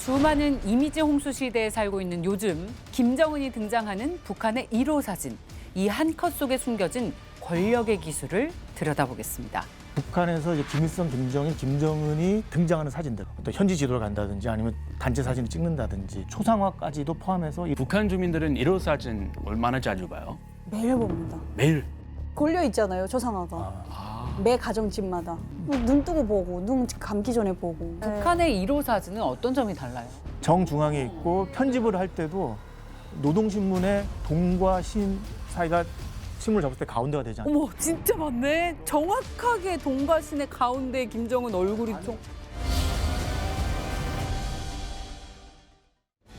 수많은 이미지 홍수 시대에 살고 있는 요즘 김정은이 등장하는 북한의 1호 사진. 이 한 컷 속에 숨겨진 권력의 기술을 들여다보겠습니다. 북한에서 이제 김일성, 김정일, 김정은이 등장하는 사진들, 어떤 현지 지도를 간다든지 아니면 단체 사진을 찍는다든지 초상화까지도 포함해서 북한 주민들은 1호 사진 얼마나 자주 봐요? 매일 봅니다. 매일. 걸려 있잖아요, 초상화가. 매 가정집마다. 눈 뜨고 보고, 눈 감기 전에 보고. 북한의 1호 사진은 어떤 점이 달라요? 정중앙에 있고 편집을 할 때도 노동신문의 동과 신 사이가 신문을 접을 때 가운데가 되지 않아요. 어머, 진짜 맞네. 정확하게 동과 신의 가운데 김정은 얼굴이 좀.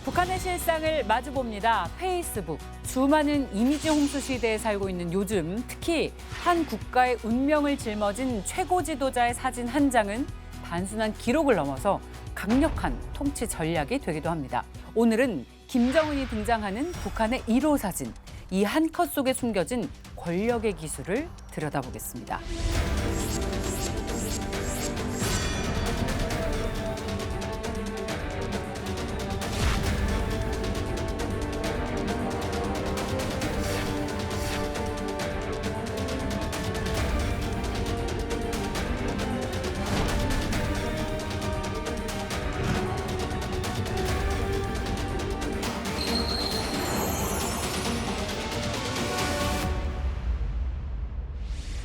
북한의 실상을 마주봅니다. 페이스북. 수많은 이미지 홍수 시대에 살고 있는 요즘 특히 한 국가의 운명을 짊어진 최고 지도자의 사진 한 장은 단순한 기록을 넘어서 강력한 통치 전략이 되기도 합니다. 오늘은 김정은이 등장하는 북한의 1호 사진. 이 한 컷 속에 숨겨진 권력의 기술을 들여다보겠습니다.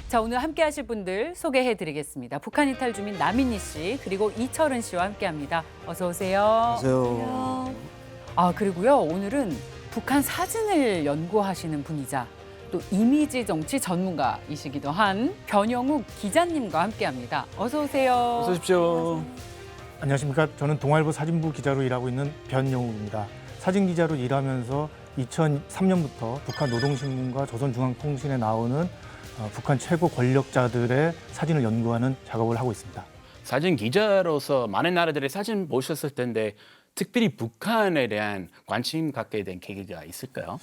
자, 오늘 함께 하실 분들 소개해드리겠습니다. 북한 이탈 주민 남인희 씨 그리고 이철은 씨와 함께합니다. 어서 오세요. 안녕하세요. 아, 그리고요. 오늘은 북한 사진을 연구하시는 분이자 또 이미지 정치 전문가이시기도 한 변영욱 기자님과 함께합니다. 어서 오세요. 어서 오십시오. 안녕하십니까. 저는 동아일보 사진부 기자로 일하고 있는 변영욱입니다. 사진 기자로 일하면서 2003년부터 북한 노동신문과 조선중앙통신에 나오는 북한 최고 권력자들의 사진을 연구하는 작업을 하고 있습니다. 사진 기자로서 많은 나라들의 사진 보셨을 텐데 특별히 북한에 대한 관심 갖게 된 계기가 있을까요?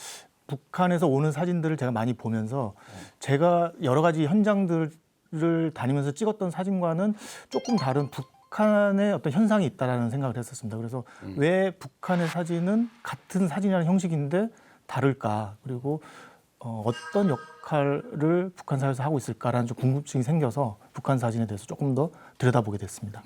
북한에서 오는 사진들을 제가 많이 보면서 제가 여러 가지 현장들을 다니면서 찍었던 사진과는 조금 다른 북한의 어떤 현상이 있다라는 생각을 했었습니다. 그래서 왜 북한의 사진은 같은 사진이라는 형식인데 다를까? 그리고 어떤 역할을 북한 사회에서 하고 있을까라는 좀 궁금증이 생겨서 북한 사진에 대해서 조금 더 들여다보게 됐습니다.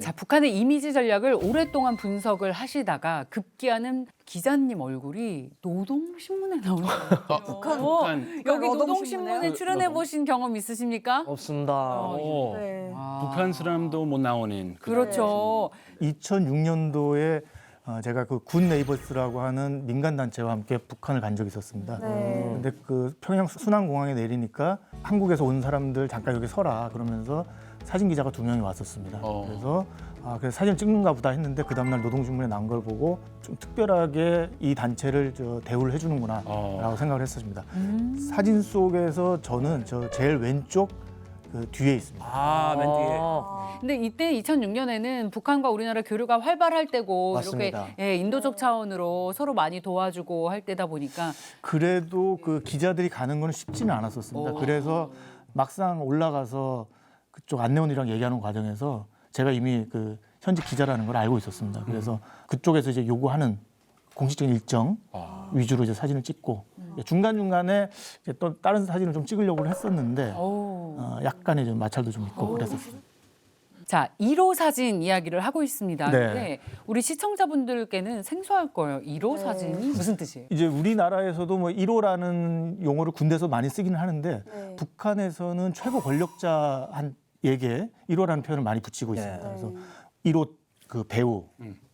자, 북한의 이미지 전략을 오랫동안 분석을 하시다가 급기야는 기자님 얼굴이 노동신문에 나오는 거예요. 북한. 여기 노동신문에요? 노동신문에 출연해 보신 경험 있으십니까? 없습니다. 네. 북한 사람도 못 나오는 그렇죠. 2006년도에 제가 그 군 네이버스라고 하는 민간 단체와 함께 북한을 간 적이 있었습니다. 네. 근데 그 평양 순안공항에 내리니까 한국에서 온 사람들 잠깐 여기 서라 그러면서 사진 기자가 2명이 왔었습니다. 그래서 그래서 사진 찍는가 보다 했는데 그 다음날 노동신문에 나온 걸 보고 좀 특별하게 이 단체를 대우를 해주는구나라고 생각을 했었습니다. 사진 속에서 저는 저 제일 왼쪽 그 뒤에 있습니다. 맨 뒤에. 근데 이때 2006년에는 북한과 우리나라 교류가 활발할 때고 맞습니다. 이렇게 인도적 차원으로 서로 많이 도와주고 할 때다 보니까 그래도 그 기자들이 가는 건 쉽지는 않았었습니다. 그래서 막상 올라가서 그쪽 안내원이랑 얘기하는 과정에서 제가 이미 그 현직 기자라는 걸 알고 있었습니다. 그래서 그쪽에서 이제 요구하는 공식적인 일정 위주로 이제 사진을 찍고 중간중간에 이제 또 다른 사진을 좀 찍으려고 했었는데 약간의 좀 마찰도 좀 있고 그랬었어요. 자, 1호 사진 이야기를 하고 있습니다. 네. 근데 우리 시청자분들께는 생소할 거예요. 1호 네. 사진이 무슨 뜻이에요? 이제 우리나라에서도 뭐 1호라는 용어를 군대에서 많이 쓰기는 하는데 네. 북한에서는 최고 권력자에게 1호라는 표현을 많이 붙이고 있습니다. 그래서 1호 그 배우,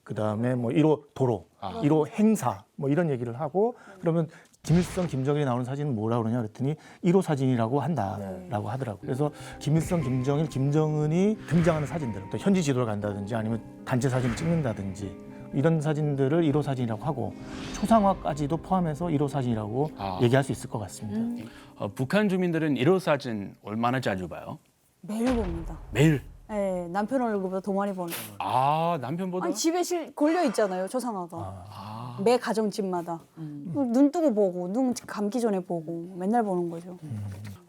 그다음에 뭐 1호 도로, 1호 행사 뭐 이런 얘기를 하고 그러면 김일성, 김정일이 나오는 사진은 뭐라고 그러냐 그랬더니 1호 사진이라고 한다라고 하더라고요. 그래서 김일성, 김정일, 김정은이 등장하는 사진들, 또 현지 지도를 간다든지 아니면 단체 사진을 찍는다든지 이런 사진들을 1호 사진이라고 하고 초상화까지도 포함해서 1호 사진이라고 얘기할 수 있을 것 같습니다. 북한 주민들은 1호 사진 얼마나 자주 봐요? 매일 봅니다. 매일. 네, 남편 얼굴보다 더 많이 보는. 남편보다? 아니, 집에 걸려 있잖아요, 초상화가. 매 가정집마다. 눈 뜨고 보고, 눈 감기 전에 보고 맨날 보는 거죠.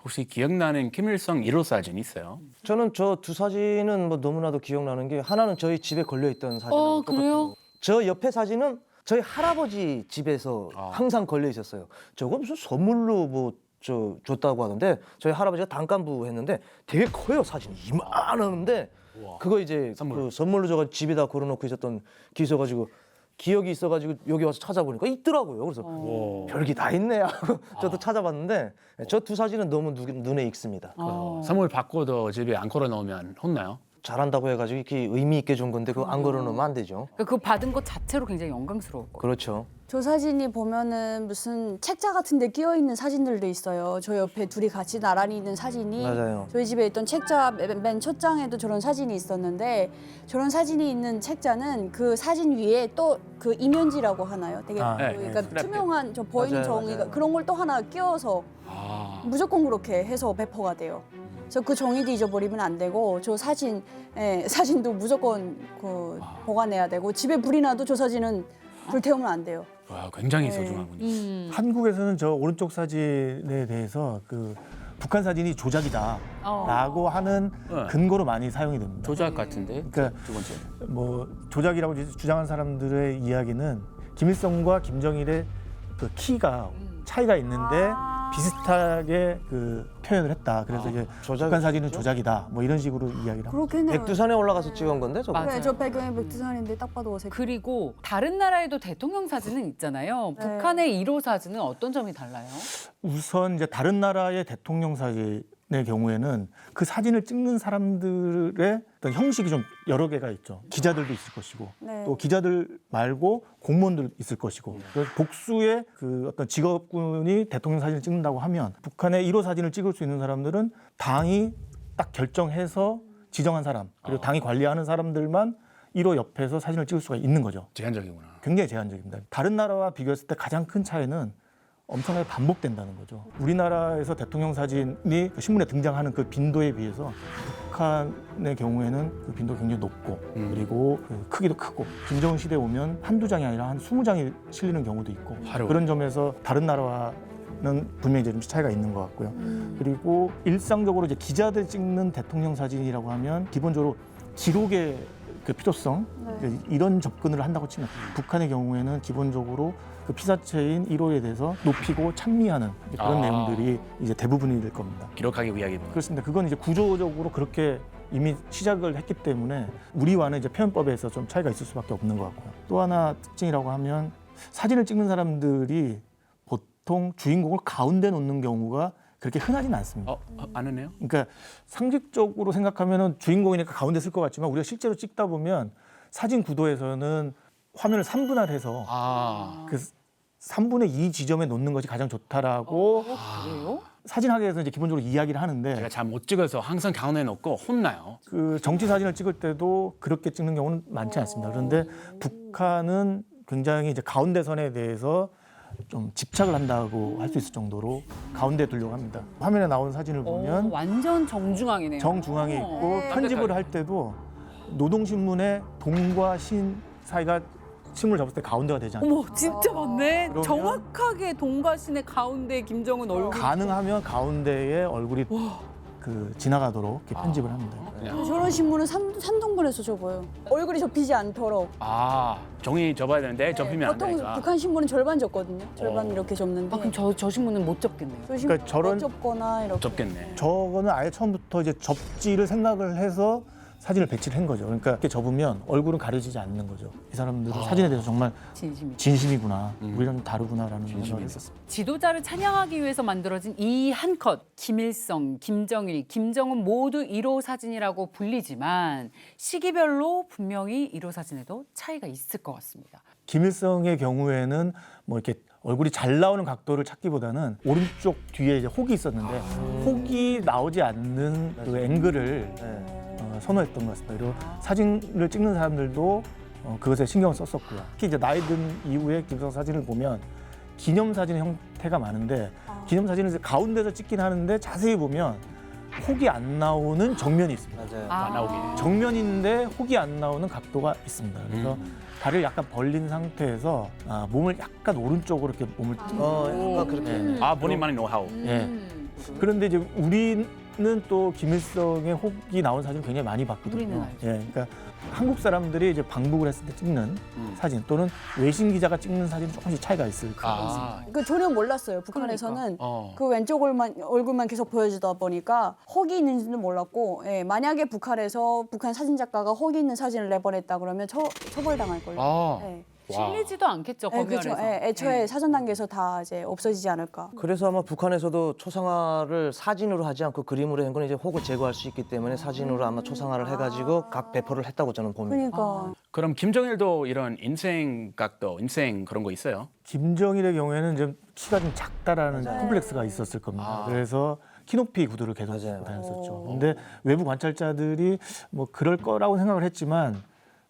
혹시 기억나는 김일성 1호 사진 있어요? 저는 저 두 사진은 뭐 너무나도 기억나는 게 하나는 저희 집에 걸려 있던 사진하고 똑같고 그래요? 저 옆에 사진은 저희 할아버지 집에서 항상 걸려 있었어요. 저거 무슨 선물로 뭐 줬다고 하던데 저희 할아버지가 단幹부 했는데 되게 커요 사진이 이만한데 그거 이제 그 선물로 저가 집에다 걸어놓고 있었던 기있어가지고 기억이 있어가지고 여기 와서 찾아보니까 있더라고요. 그래서 별게 다 있네 하고 저도 찾아봤는데 저 두 사진은 너무 눈에 익습니다. 선물 받고도 집에 안 걸어놓으면 혼나요? 잘한다고 해가지고 이렇게 의미 있게 준 건데 그거 안 걸어놓으면 안 되죠. 그 받은 것 자체로 굉장히 영광스러울 거예요. 그렇죠. 저 사진이 보면은 무슨 책자 같은 데 끼어 있는 사진들도 있어요. 저 옆에 둘이 같이 나란히 있는 사진이 맞아요. 저희 집에 있던 책자 맨 첫 장에도 저런 사진이 있었는데 저런 사진이 있는 책자는 그 사진 위에 또 그 이면지라고 하나요? 되게 그러니까 투명한 저 보이는 맞아요, 종이가 맞아요. 그런 걸 또 하나 끼워서 무조건 그렇게 해서 배포가 돼요. 그래서 그 종이도 잊어버리면 안 되고 저 사진도 무조건 그 보관해야 되고 집에 불이 나도 저 사진은 불태우면 안 돼요. 와, 굉장히 소중하군요. 한국에서는 저 오른쪽 사진에 대해서 그 북한 사진이 조작이다라고 하는 근거로 많이 사용이 됩니다. 조작 같은데? 그러니까 두 번째. 뭐 조작이라고 주장하는 사람들의 이야기는 김일성과 김정일의 그 키가 차이가 있는데 비슷하게 그 표현을 했다. 그래서 이제 북한 사진은 조작이다. 뭐 이런 식으로 이야기를 합니다. 그렇겠네요. 백두산에 올라가서 찍은 건데 저거. 맞아요. 네, 저 배경이 백두산인데 딱 봐도 어색. 그리고 다른 나라에도 대통령 사진은 있잖아요. 네. 북한의 1호 사진은 어떤 점이 달라요? 우선 이제 다른 나라의 대통령 사진의 경우에는 그 사진을 찍는 사람들의 어떤 형식이 좀 여러 개가 있죠. 기자들도 있을 것이고 네. 또 기자들 말고 공무원들 있을 것이고 그래서 복수의 그 어떤 직업군이 대통령 사진을 찍는다고 하면 북한의 1호 사진을 찍을 수 있는 사람들은 당이 딱 결정해서 지정한 사람 그리고 당이 관리하는 사람들만 1호 옆에서 사진을 찍을 수가 있는 거죠. 제한적이구나. 굉장히 제한적입니다. 다른 나라와 비교했을 때 가장 큰 차이는 엄청나게 반복된다는 거죠. 우리나라에서 대통령 사진이 신문에 등장하는 그 빈도에 비해서 북한의 경우에는 그 빈도가 굉장히 높고 그리고 그 크기도 크고 김정은 시대에 오면 한두 장이 아니라 한 20장이 실리는 경우도 있고 하루. 그런 점에서 다른 나라와는 분명히 이제 좀 차이가 있는 것 같고요. 그리고 일상적으로 이제 기자들 찍는 대통령 사진이라고 하면 기본적으로 기록의 그 필요성 이런 접근을 한다고 치면 북한의 경우에는 기본적으로 그 피사체인 1호에 대해서 높이고 찬미하는 그런 내용들이 이제 대부분이 될 겁니다. 기록하기 위하기구나. 그렇습니다. 그건 이제 구조적으로 그렇게 이미 시작을 했기 때문에 우리와는 이제 표현법에서 좀 차이가 있을 수밖에 없는 것 같고요. 또 하나 특징이라고 하면 사진을 찍는 사람들이 보통 주인공을 가운데 놓는 경우가 그렇게 흔하진 않습니다. 안 했네요? 그러니까 상식적으로 생각하면은 주인공이니까 가운데 쓸 것 같지만 우리가 실제로 찍다 보면 사진 구도에서는 화면을 3분할해서 그 3분의 2 지점에 놓는 것이 가장 좋다라고 그래요? 사진학에서 이제 기본적으로 이야기를 하는데 제가 잘 못 찍어서 항상 가운데 놓고 혼나요. 그 정치 사진을 찍을 때도 그렇게 찍는 경우는 많지 않습니다. 그런데 북한은 굉장히 이제 가운데선에 대해서 좀 집착을 한다고 할 수 있을 정도로 가운데 두려고 합니다. 화면에 나온 사진을 보면 완전 정중앙이네요. 정중앙에 있고 편집을 할 때도 노동신문의 동과 신 사이가 신문을 접을 때 가운데가 되지 않습니다. 어머, 진짜 맞네. 그러면- 정확하게 동가신의 가운데 김정은 얼굴. 가능하면 가운데에 얼굴이 그 지나가도록 이렇게 편집을 합니다. 저런 신문은 3등분해서 접어요. 얼굴이 접히지 않도록. 종이 접어야 되는데 접히면 안 보통 되니까. 북한 신문은 절반 접거든요. 절반 이렇게 접는데. 그럼 저 신문은 못 접겠네요. 저 신문 그러니까 저런- 못 접거나 이렇게. 접겠네. 저거는 아예 처음부터 이제 접지를 생각을 해서 사진을 배치를 한 거죠. 그러니까 이렇게 접으면 얼굴은 가려지지 않는 거죠. 이 사람들은 사진에 대해서 정말 진심이. 진심이구나. 우리랑 좀 다르구나라는 생각을 했었습니다. 지도자를 찬양하기 위해서 만들어진 이 한 컷, 김일성, 김정일, 김정은 모두 1호 사진이라고 불리지만 시기별로 분명히 1호 사진에도 차이가 있을 것 같습니다. 김일성의 경우에는 뭐 이렇게 얼굴이 잘 나오는 각도를 찾기보다는 오른쪽 뒤에 이제 혹이 있었는데 혹이 나오지 않는 그 앵글을 선호했던 것 같습니다. 그리고 사진을 찍는 사람들도 그것에 신경을 썼었고요. 특히 이제 나이 든 이후에 김일성 사진을 보면 기념사진의 형태가 많은데 기념사진은 이제 가운데서 찍긴 하는데 자세히 보면 혹이 안 나오는 정면이 있습니다. 맞아요. 안 나오게. 정면인데 혹이 안 나오는 각도가 있습니다. 그래서 다리를 약간 벌린 상태에서 몸을 약간 오른쪽으로 이렇게 몸을 약간 그렇게. 예. 본인만의 노하우. 예. 지금. 그런데 이제 우리는 또 김일성의 혹이 나온 사진을 굉장히 많이 봤거든요. 우리는 알죠. 예, 그러니까 한국 사람들이 이제 방북을 했을 때 찍는 사진 또는 외신 기자가 찍는 사진은 조금씩 차이가 있을 거예요. 그 전혀 몰랐어요. 북한에서는 어. 그 왼쪽 얼굴만 계속 보여주다 보니까 혹이 있는지는 몰랐고, 예, 만약에 북한에서 북한 사진 작가가 혹이 있는 사진을 내보냈다 그러면 처벌당할 걸요. 아. 예. 실리지도 않겠죠, 예, 그렇죠. 검열에서. 예, 애초에 사전 단계에서 다 이제 없어지지 않을까. 그래서 아마 북한에서도 초상화를 사진으로 하지 않고 그림으로 한 건 이제 혹을 제거할 수 있기 때문에 사진으로 아마 초상화를 해가지고 각 배포를 했다고 저는 봅니다. 그러니까 그럼 김정일도 이런 인생 그런 거 있어요? 김정일의 경우에는 좀 키가 좀 작다라는 콤플렉스가 있었을 겁니다. 아. 그래서 키높이 구두를 계속 맞아요. 다녔었죠. 근데 외부 관찰자들이 뭐 그럴 거라고 생각을 했지만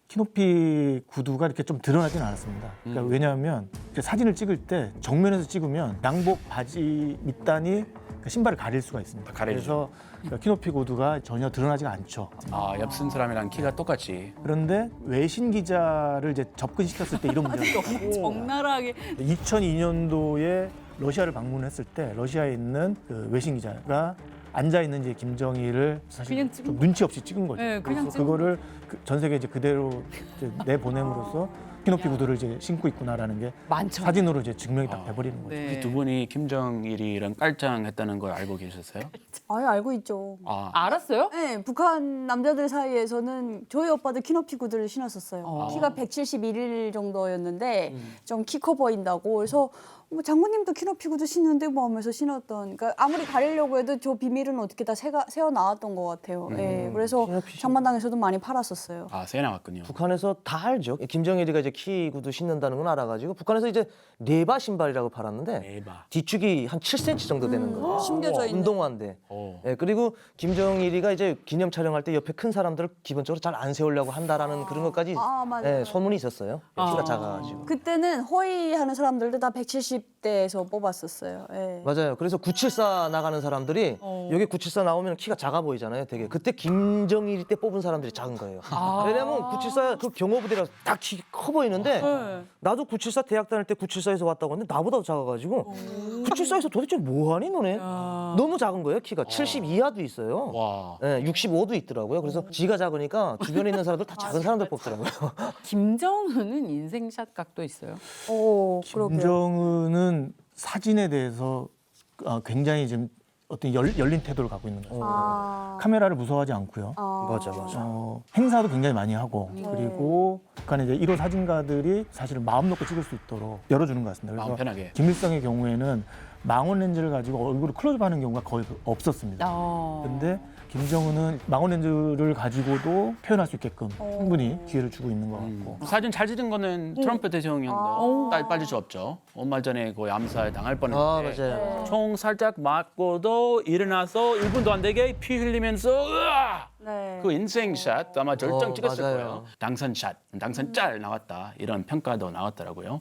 키높이 구두가 이렇게 좀 드러나진 않았습니다. 그러니까 왜냐하면 이렇게 사진을 찍을 때 정면에서 찍으면 양복 바지 밑단이 그 신발을 가릴 수가 있습니다. 가리죠. 그래서 그러니까 키높이 구두가 전혀 드러나지가 않죠. 아, 옆선 사람이랑 키가 똑같이. 그런데 외신 기자를 이제 접근시켰을 때 이런 문제가 있어요. 적나라하게 2002년도에 러시아를 방문했을 때 러시아에 있는 그 외신 기자가 앉아 있는 이제 김정일을 사실 그냥 찍은 좀 눈치 없이 찍은 거죠. 네, 그냥 그래서 찍은 그거를 전 세계에 이제 그대로 이제 내보냄으로써 키높이 구두를 이제 신고 있구나라는 게 많죠. 사진으로 이제 증명이 딱 돼버리는 거죠. 네. 두 분이 김정일이랑 깔짱했다는 걸 알고 계셨어요? 아예 알고 있죠. 아, 알았어요? 네, 북한 남자들 사이에서는 저희 오빠도 키높이 구두를 신었었어요. 키가 171 정도였는데 좀 키 커 보인다고. 그래서 뭐 장모님도 키높이 구두 신는데 뭐 하면서 신었던. 그러니까 아무리 가리려고 해도 저 비밀은 어떻게 다 새어 나왔던 것 같아요. 예, 그래서 장만당에서도 많이 팔았었어요. 아, 새 나왔군요. 북한에서 다 알죠. 김정일이가 이제 키 구두 신는다는 건 알아가지고 북한에서 이제 네바 신발이라고 팔았는데 네바. 뒤축이 한 7cm 정도 되는 거예요. 심겨져 있는. 운동화인데. 오. 예, 그리고 김정일이가 이제 기념 촬영할 때 옆에 큰 사람들을 기본적으로 잘 안 세우려고 한다라는 그런 것까지 아, 맞아요. 예, 소문이 있었어요. 키가 작아가지고. 그때는 호위하는 사람들도 다 170대에서 뽑았었어요. 예. 맞아요. 그래서 974 나가는 사람들이 여기 974 나오면 키가 작아 보이잖아요. 되게 그때 김정일 때 뽑은 사람들이 작은 거예요. 왜냐면 974 그 경호부대라 다 키 커 보이는데 나도 974 대학 다닐 때 974에서 왔다고 하는데 나보다 작아가지고 974에서 도대체 뭐하니 너네? 너무 작은 거예요. 키가 70 이하도 있어요. 와. 예, 65도 있더라고요. 그래서 지가 작으니까 주변에 있는 사람들 다 작은 사람들 뽑더라고요. 김정은은 인생샷 각도 있어요. 오, 그러게요. 김정은은 사진에 대해서 굉장히 좀 어떤 열린 태도를 갖고 있는 거죠. 아, 카메라를 무서워하지 않고요. 맞아. 행사도 굉장히 많이 하고 그리고 북한의 이제 1호 사진가들이 사실 마음 놓고 찍을 수 있도록 열어주는 것 같습니다. 마음 편하게. 김일성의 경우에는 망원 렌즈를 가지고 얼굴을 클로즈업하는 경우가 거의 없었습니다. 그런데 김정은은 망원 렌즈를 가지고도 표현할 수 있게끔 충분히 기회를 주고 있는 것 같고 사진 잘 찍은 거는 트럼프 대통령도 빠질 수 없죠. 얼마 전에 거의 암살 당할 뻔했는데 맞아요. 총 살짝 맞고도 일어나서 1분도 안 되게 피 흘리면서 으아! 네. 그 인생샷 아마 절정 찍었을 맞아요. 거예요. 당선샷, 당선짤 나왔다 이런 평가도 나왔더라고요.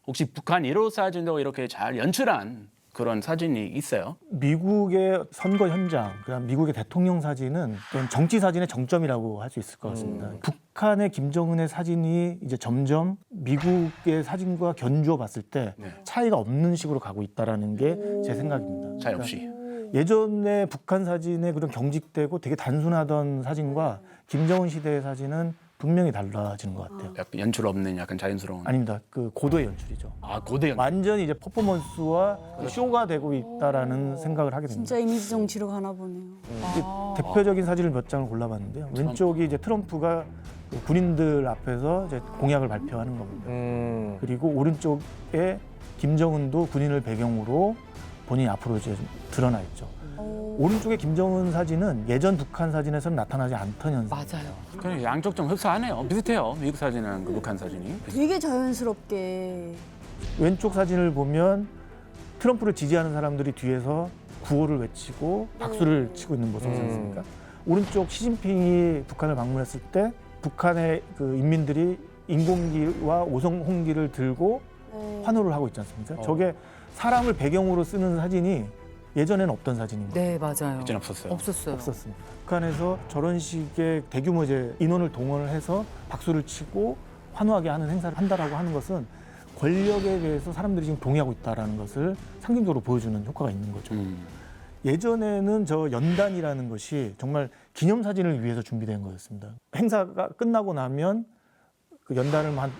혹시 북한 1호 사진도 이렇게 잘 연출한 그런 사진이 있어요? 미국의 선거 현장, 그다음 미국의 대통령 사진은 어떤 정치 사진의 정점이라고 할 수 있을 것 같습니다. 북한의 김정은의 사진이 이제 점점 미국의 사진과 견주어 봤을 때 차이가 없는 식으로 가고 있다라는 게 제 생각입니다. 차이 없이. 예전에 북한 사진에 그런 경직되고 되게 단순하던 사진과 김정은 시대의 사진은 분명히 달라지는 것 같아요. 약간 연출 없는 약간 자연스러운. 아닙니다. 그 고도의 연출이죠. 아, 고대 연출. 완전히 이제 퍼포먼스와 쇼가 되고 있다라는 생각을 하게 됩니다. 진짜 이미지 정치로 가나 보네요. 이제 대표적인 사진을 몇 장을 골라봤는데요. 왼쪽이 이제 트럼프가 그 군인들 앞에서 이제 공약을 발표하는 겁니다. 그리고 오른쪽에 김정은도 군인을 배경으로 본인이 앞으로 이제 좀 드러나 있죠. 오른쪽의 김정은 사진은 예전 북한 사진에서는 나타나지 않던 현상. 맞아요. 그냥 양쪽 좀 흡사하네요. 비슷해요. 미국 사진이랑 그 북한 사진이. 되게 자연스럽게. 왼쪽 사진을 보면 트럼프를 지지하는 사람들이 뒤에서 구호를 외치고 박수를 치고 있는 모습이지 않습니까? 오른쪽 시진핑이 북한을 방문했을 때 북한의 그 인민들이 인공기와 오성홍기를 들고 환호를 하고 있지 않습니까? 저게 사람을 배경으로 쓰는 사진이 예전에는 없던 사진입니다. 네, 맞아요. 이제는 없었어요. 없었어요. 없었습니다. 북한에서 저런 식의 대규모 이제 인원을 동원을 해서 박수를 치고 환호하게 하는 행사를 한다라고 하는 것은 권력에 대해서 사람들이 지금 동의하고 있다라는 것을 상징적으로 보여주는 효과가 있는 거죠. 예전에는 저 연단이라는 것이 정말 기념사진을 위해서 준비된 거였습니다. 행사가 끝나고 나면 그 연단을 한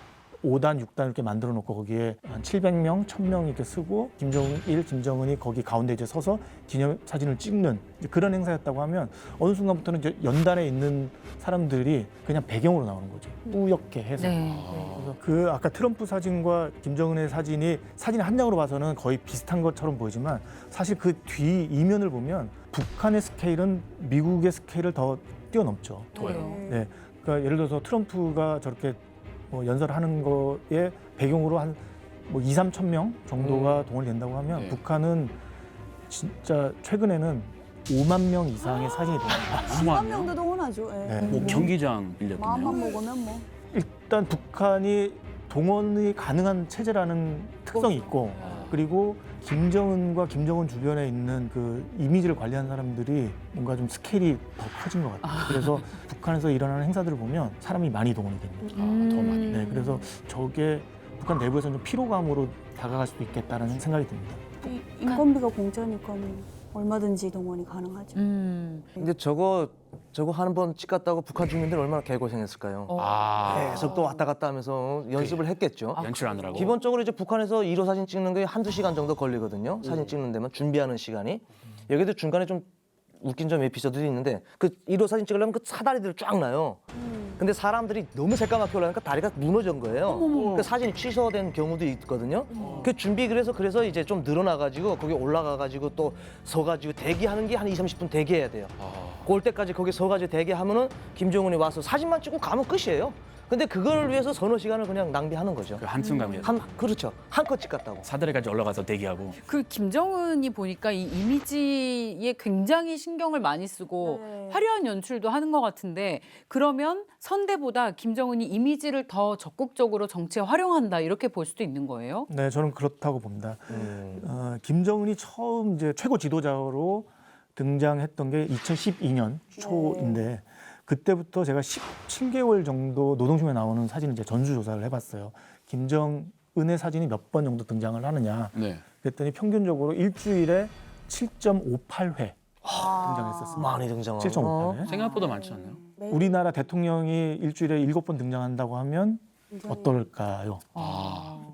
5단, 6단 이렇게 만들어 놓고 거기에 한 700명, 1000명 이렇게 쓰고 김정일, 김정은이 거기 가운데 이제 서서 기념사진을 찍는 이제 그런 행사였다고 하면 어느 순간부터는 이제 연단에 있는 사람들이 그냥 배경으로 나오는 거죠. 뿌옇게 해서. 네. 그래서 그 아까 트럼프 사진과 김정은의 사진이 사진 한 장으로 봐서는 거의 비슷한 것처럼 보이지만 사실 그 뒤 이면을 보면 북한의 스케일은 미국의 스케일을 더 뛰어넘죠. 더요. 네. 그러니까 예를 들어서 트럼프가 저렇게 뭐 연설하는 거에 배경으로 한 뭐 2, 3천 명 정도가 동원이 된다고 하면 네. 북한은 진짜 최근에는 5만 명 이상의 사진이 됩니다. 10만 명도 동원하죠. 예. 네. 뭐 경기장 마음만 빌렸군요. 먹으면 뭐. 일단 북한이 동원이 가능한 체제라는 특성이 있고 그리고 김정은과 김정은 주변에 있는 그 이미지를 관리하는 사람들이 뭔가 좀 스케일이 더 커진 것 같아요. 그래서 북한에서 일어나는 행사들을 보면 사람이 많이 동원이 됩니다. 더 많이. 네, 그래서 저게 북한 내부에서는 좀 피로감으로 다가갈 수도 있겠다는 생각이 듭니다. 인건비가 공짜니까 얼마든지 동원이 가능하죠. 근데 저거 한 번 찍었다고 북한 주민들 얼마나 개고생했을까요? 계속 또 왔다 갔다 하면서 연습을 했겠죠. 연출하느라고. 기본적으로 이제 북한에서 1호 사진 찍는 게 한두 시간 정도 걸리거든요. 사진 찍는 데만 준비하는 시간이. 여기도 중간에 좀 웃긴 점 에피소드도 있는데 그 1호 사진 찍으려면 그 사다리들을 쫙 놔요. 근데 사람들이 너무 새까맣게 올라가니까 다리가 무너진 거예요. 그 사진이 취소된 경우도 있거든요. 그 준비 그래서 이제 좀 늘어나가지고 거기 올라가가지고 또 서가지고 대기하는 게 한 2, 30분 대기해야 돼요. 올 때까지 거기 서가지고 대기하면은 김정은이 와서 사진만 찍고 가면 끝이에요. 근데 그걸 위해서 서너 시간을 그냥 낭비하는 거죠. 그 한순간에 그렇죠. 한껏 찍었다고. 사다리까지 올라가서 대기하고. 그 김정은이 보니까 이 이미지에 굉장히 신경을 많이 쓰고 네. 화려한 연출도 하는 것 같은데 그러면 선대보다 김정은이 이미지를 더 적극적으로 정치에 활용한다 이렇게 볼 수도 있는 거예요? 네, 저는 그렇다고 봅니다. 김정은이 처음 이제 최고 지도자로 등장했던 게 2012년 초인데 그때부터 제가 17개월 정도 노동신문에 나오는 사진을 이제 전수조사를 해봤어요. 김정은의 사진이 몇 번 정도 등장을 하느냐. 네. 그랬더니 평균적으로 일주일에 7.58회 등장했었습니다. 많이 등장하고. 7.58회. 생각보다 많지 않나요? 우리나라 대통령이 일주일에 7번 등장한다고 하면 어떨까요?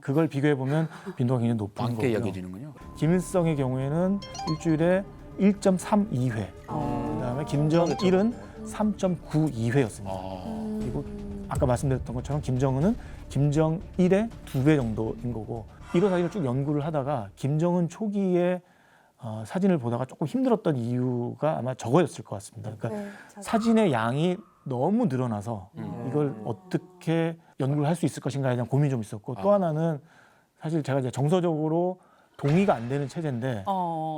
그걸 비교해 보면 빈도가 굉장히 높은 많게 거고요. 여겨지는군요. 김일성의 경우에는 일주일에 1.32회. 그다음에 김정일은 3.92회였습니다. 그리고 아까 말씀드렸던 것처럼 김정은은 김정일의 2배 정도인 거고 1호 사진을 쭉 연구를 하다가 김정은 초기에 사진을 보다가 조금 힘들었던 이유가 아마 저거였을 것 같습니다. 그러니까 사진의 양이 너무 늘어나서 이걸 어떻게 연구를 할 수 있을 것인가에 대한 고민이 좀 있었고 또 하나는 사실 제가 이제 정서적으로 동의가 안 되는 체제인데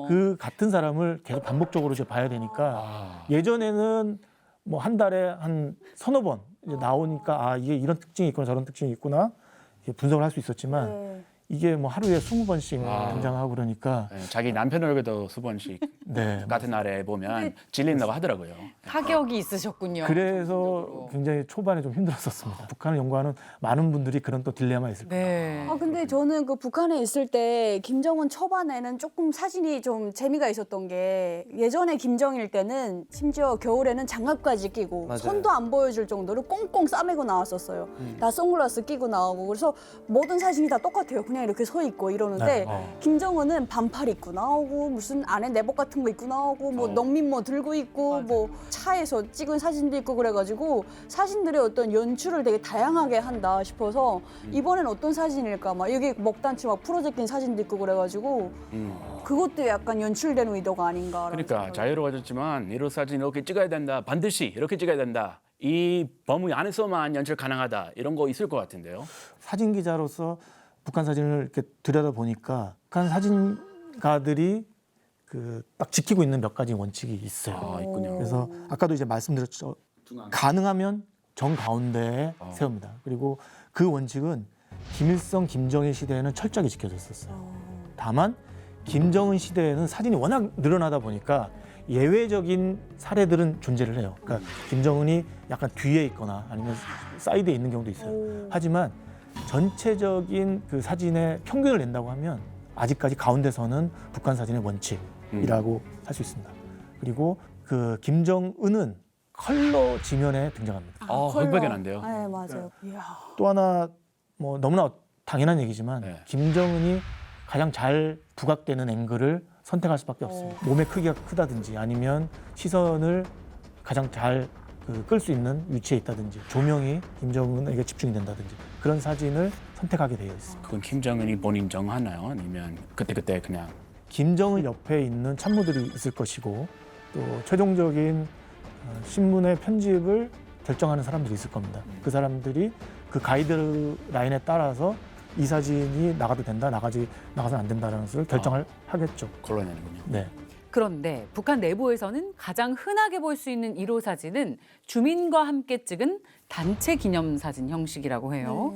그 같은 사람을 계속 반복적으로 이제 봐야 되니까 예전에는 뭐 한 달에 한 서너 번 이제 나오니까 아 이게 이런 특징이 있구나 저런 특징이 있구나 이게 분석을 할 수 있었지만 이게 뭐 하루에 20번씩 등장하고 그러니까 네, 자기 남편에게도 수번씩 네. 같은 날에 보면 질린다고 하더라고요. 타격이 있으셨군요. 그래서 굉장히 초반에 좀 힘들었었습니다. 북한을 연구하는 많은 분들이 그런 또 딜레마 있을 거예요. 네. 아 근데 저는 그 북한에 있을 때 김정은 초반에는 조금 사진이 좀 재미가 있었던 게 예전에 김정일 때는 심지어 겨울에는 장갑까지 끼고 맞아요. 손도 안 보여줄 정도로 꽁꽁 싸매고 나왔었어요. 다 선글라스 끼고 나오고 그래서 모든 사진이 다 똑같아요. 그냥 이렇게 서 있고 이러는데 김정은은 반팔 입고 나오고 무슨 안에 내복 같은 거 입고 나오고 뭐 농민 뭐 들고 있고 뭐 차에서 찍은 사진도 있고 그래가지고 사진들의 어떤 연출을 되게 다양하게 한다 싶어서 이번엔 어떤 사진일까 막 여기 먹단추 막 풀어제낀 사진도 있고 그래가지고 그것도 약간 연출된 의도가 아닌가. 그러니까 자유로워졌지만 1호 사진 이렇게 찍어야 된다. 반드시 이렇게 찍어야 된다. 이 범위 안에서만 연출 가능하다. 이런 거 있을 것 같은데요. 사진 기자로서 북한 사진을 이렇게 들여다 보니까 북한 사진가들이 그 딱 지키고 있는 몇 가지 원칙이 있어요. 있군요. 그래서 아까도 이제 말씀드렸죠. 가능하면 정 가운데에 세웁니다. 그리고 그 원칙은 김일성, 김정일 시대에는 철저하게 지켜졌었어요. 다만 김정은 시대에는 사진이 워낙 늘어나다 보니까 예외적인 사례들은 존재를 해요. 그러니까 김정은이 약간 뒤에 있거나 아니면 사이드에 있는 경우도 있어요. 하지만 전체적인 그 사진의 평균을 낸다고 하면 아직까지 가운데서는 북한 사진의 원칙, 사진이라고 할 수 있습니다. 그리고 그 김정은은 컬러 지면에 등장합니다. 흑백연한데요. 네, 맞아요. 이야. 또 하나 뭐 너무나 당연한 얘기지만 네. 김정은이 가장 잘 부각되는 앵글을 선택할 수밖에 없습니다. 몸의 크기가 크다든지 아니면 시선을 가장 잘 끌 수 있는 위치에 있다든지 조명이 김정은에게 집중이 된다든지 그런 사진을 선택하게 되어 있습니다. 그건 김정은이 본인 정하나요? 아니면 그때 그냥 김정은 옆에 있는 참모들이 있을 것이고 또 최종적인 신문의 편집을 결정하는 사람들이 있을 겁니다. 그 사람들이 그 가이드라인에 따라서 이 사진이 나가도 된다, 나가서는 안 된다는 것을 결정을 하겠죠. 걸러내는군요. 네. 그런데 북한 내부에서는 가장 흔하게 볼 수 있는 1호 사진은 주민과 함께 찍은 단체 기념 사진 형식이라고 해요.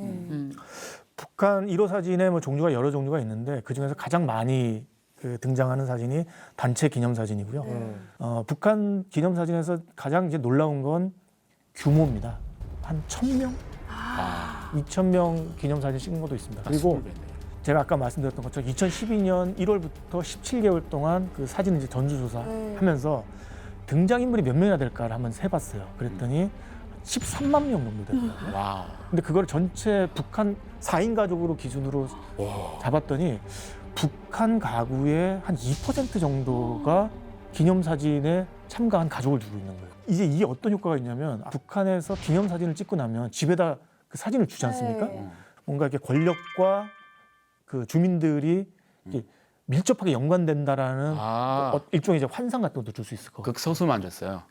북한 1호 사진의 뭐 종류가 여러 종류가 있는데 그 중에서 가장 많이 등장하는 사진이 단체 기념 사진이고요. 북한 기념 사진에서 가장 이제 놀라운 건 규모입니다. 한 1,000명, 2,000명 기념 사진 찍은 것도 있습니다. 그리고 제가 아까 말씀드렸던 것처럼 2012년 1월부터 17개월 동안 그 사진을 이제 전수조사하면서 등장인물이 몇 명이나 될까를 한번 세봤어요. 그랬더니 13만 명 정도 되더라고요. 와우. 근데 그걸 전체 북한 4인 가족으로 기준으로 잡았더니 북한 가구의 한 2% 정도가 기념사진에 참가한 가족을 두고 있는 거예요. 이제 이게 어떤 효과가 있냐면 북한에서 기념사진을 찍고 나면 집에다 그 사진을 주지 않습니까? 뭔가 이렇게 권력과 그 주민들이 이렇게 밀접하게 연관된다라는 일종의 이제 환상 같은 것도 줄 수 있을 거고. 극소수만 줬어요.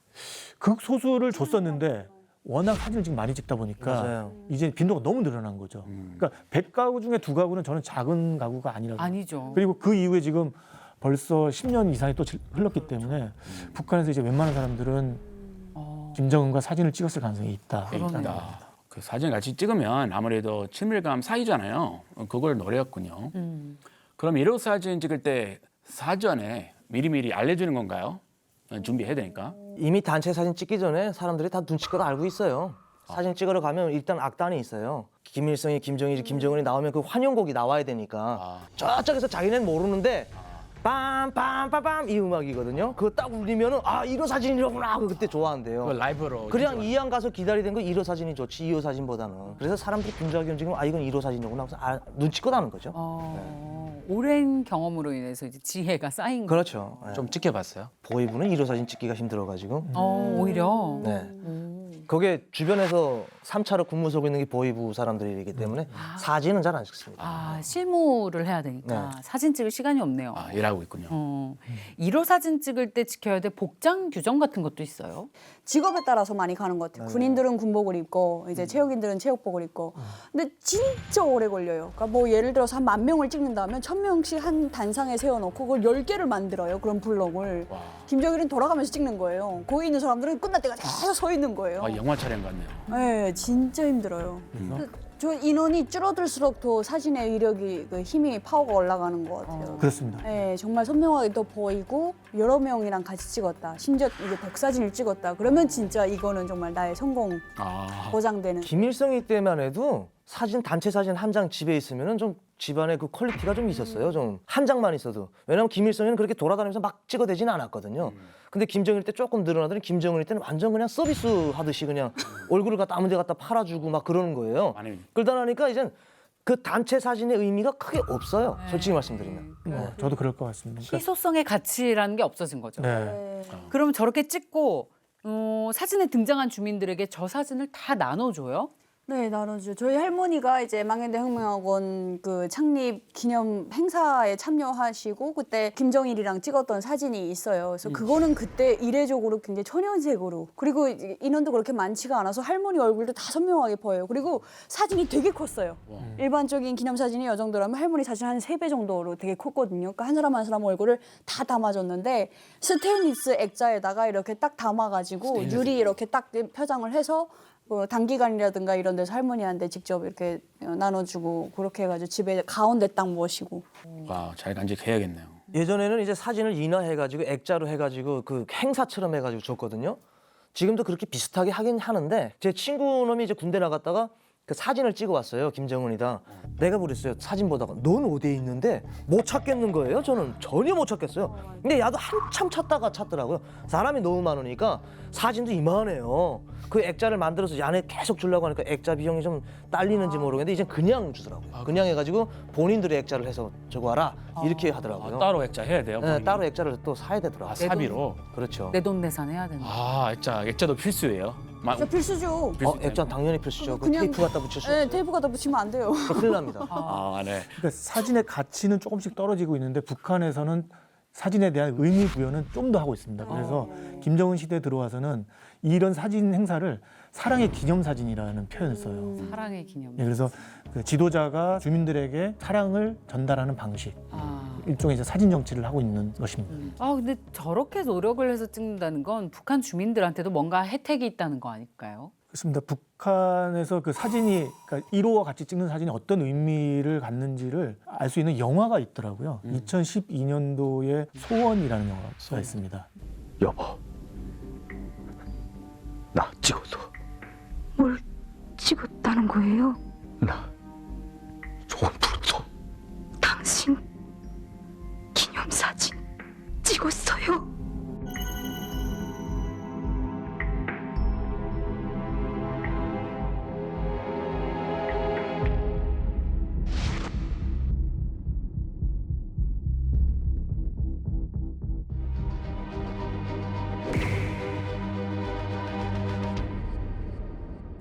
극소수를 줬었는데 워낙 사진을 지금 많이 찍다 보니까 맞아요. 이제 빈도가 너무 늘어난 거죠. 그러니까 100가구 중에 2가구는 저는 작은 가구가 아니라고. 아니죠. 그리고 그 이후에 지금 벌써 10년 이상이 또 흘렀기 때문에 북한에서 이제 웬만한 사람들은 김정은과 사진을 찍었을 가능성이 있다. 있다. 그 사진 같이 찍으면 아무래도 친밀감 쌓이잖아요. 그걸 노렸군요. 그럼 1호 사진 찍을 때 사전에 미리미리 알려주는 건가요? 준비해야 되니까. 이미 단체 사진 찍기 전에 사람들이 다 눈치껏 알고 있어요. 사진 찍으러 가면 일단 악단이 있어요. 김일성이, 김정일이, 김정은이 나오면 그 환영곡이 나와야 되니까 저쪽에서 자기네는 모르는데 빰빰빰빰 이 음악이거든요. 그거 딱 울리면은 1호 사진이로구나. 그때 좋아한대요. 그걸 라이브로. 그냥 이왕 가서 기다리는 거 1호 사진이 좋지 2호 사진보다는. 그래서 사람들이 분주하게 움직이면 이건 1호 사진이구나. 그래서 눈치껏 하는 거죠. 오랜 경험으로 인해서 이제 지혜가 쌓인 거. 그렇죠. 네. 좀 찍혀봤어요. 보이부는 1호 사진 찍기가 힘들어가지고. 오히려. 네. 거기에 주변에서 3차로 근무 서고 있는 게 보이부 사람들이기 때문에 사진은 잘 안 찍습니다. 실무를 해야 되니까 네. 사진 찍을 시간이 없네요. 일하고 있군요. 1호 사진 찍을 때 지켜야 될 복장 규정 같은 것도 있어요. 직업에 따라서 많이 가는 것 같아요. 군인들은 군복을 입고 이제 체육인들은 체육복을 입고. 근데 진짜 오래 걸려요. 그러니까 뭐 예를 들어서 한 10,000명을 찍는다면 1,000명씩 한 단상에 세워놓고 그걸 10개를 만들어요. 그런 블록을. 김정일은 돌아가면서 찍는 거예요. 거기 있는 사람들은 끝날 때까지 계속 서 있는 거예요. 영화 촬영 같네요. 네, 진짜 힘들어요. 저 인원이 줄어들수록 더 사진의 위력이 그 힘이 파워가 올라가는 것 같아요. 그렇습니다. 네, 정말 선명하게 더 보이고 여러 명이랑 같이 찍었다. 심지어 이게 100사진을 찍었다. 그러면 진짜 이거는 정말 나의 성공 보장되는. 김일성이 때만 해도 사진 단체 사진 한 장 집에 있으면은 좀 집안의 그 퀄리티가 좀 있었어요. 좀 한 장만 있어도. 왜냐면 김일성이는 그렇게 돌아다니면서 막 찍어대지는 않았거든요. 근데 김정일 때 조금 늘어나더니 김정일 때는 완전 그냥 서비스 하듯이 그냥 얼굴을 갖다 아무 데 갖다 팔아주고 막 그러는 거예요. 그러다 나니까 이젠 그 단체 사진의 의미가 크게 없어요. 솔직히 말씀드리면. 저도 그럴 것 같습니다. 그러니까 희소성의 가치라는 게 없어진 거죠. 네. 그럼 저렇게 찍고 사진에 등장한 주민들에게 저 사진을 다 나눠줘요? 네, 나눠죠. 저희 할머니가 이제 망연대 혁명학원 그 창립 기념 행사에 참여하시고 그때 김정일이랑 찍었던 사진이 있어요. 그래서 그거는 그때 이례적으로 굉장히 천연색으로 그리고 이제 인원도 그렇게 많지가 않아서 할머니 얼굴도 다 선명하게 보여요. 그리고 사진이 되게 컸어요. 일반적인 기념 사진이 이 정도라면 할머니 사진 한 3배 정도로 되게 컸거든요. 그러니까 한 사람 한 사람 얼굴을 다 담아줬는데 스테인리스 액자에다가 이렇게 딱 담아가지고 유리 이렇게 딱 표장을 해서 뭐 단기간이라든가 이런 데서 할머니한테 직접 이렇게 나눠주고 그렇게 해가지고 집에 가운데 딱 모시고. 와, 잘 간직해야겠네요. 예전에는 이제 사진을 인화해가지고 액자로 해가지고 그 행사처럼 해가지고 줬거든요. 지금도 그렇게 비슷하게 하긴 하는데 제 친구 놈이 이제 군대 나갔다가 그 사진을 찍어 왔어요. 김정은이다. 내가 그랬어요. 사진 보다가 넌 어디에 있는데 못 찾겠는 거예요. 저는 전혀 못 찾겠어요. 근데 야도 한참 찾다가 찾더라고요. 사람이 너무 많으니까 사진도 이만해요. 그 액자를 만들어서 안에 계속 주려고 하니까 액자 비용이 좀 딸리는지 모르겠는데 이제 그냥 주더라고요. 그냥 해가지고 본인들이 액자를 해서 저거 와라 이렇게 하더라고요. 따로 액자 해야 돼요. 네, 본인이? 따로 액자를 또 사야 되더라고요. 아, 사비로. 그렇죠. 내돈내산 해야 된다. 아, 액자도 필수예요. 진짜 필수죠. 액자 당연히 필수죠. 그 그냥- 테이프 갖다 붙일 수 네, 없어요. 테이프 갖다 붙이면 안 돼요. 큰일 납니다. 아, 네. 그러니까 사진의 가치는 조금씩 떨어지고 있는데 북한에서는 사진에 대한 의미 부여는 좀 더 하고 있습니다. 그래서 김정은 시대에 들어와서는 이런 사진 행사를 사랑의 기념 사진이라는 표현을 써요. 사랑의 기념. 예, 그래서 그 지도자가 주민들에게 사랑을 전달하는 방식, 아. 일종의 이제 사진 정치를 하고 있는 것입니다. 아, 근데 저렇게 노력을 해서 찍는다는 건 북한 주민들한테도 뭔가 혜택이 있다는 거 아닐까요? 그렇습니다. 북한에서 그 사진이, 그러니까 1호와 같이 찍는 사진이 어떤 의미를 갖는지를 알 수 있는 영화가 있더라고요. 2012년도에 소원이라는 영화가 있습니다. 여보, 나 찍어줘. 뭘 찍었다는 거예요? 나 소원 풀어줘. 당신 기념사진 찍었어요?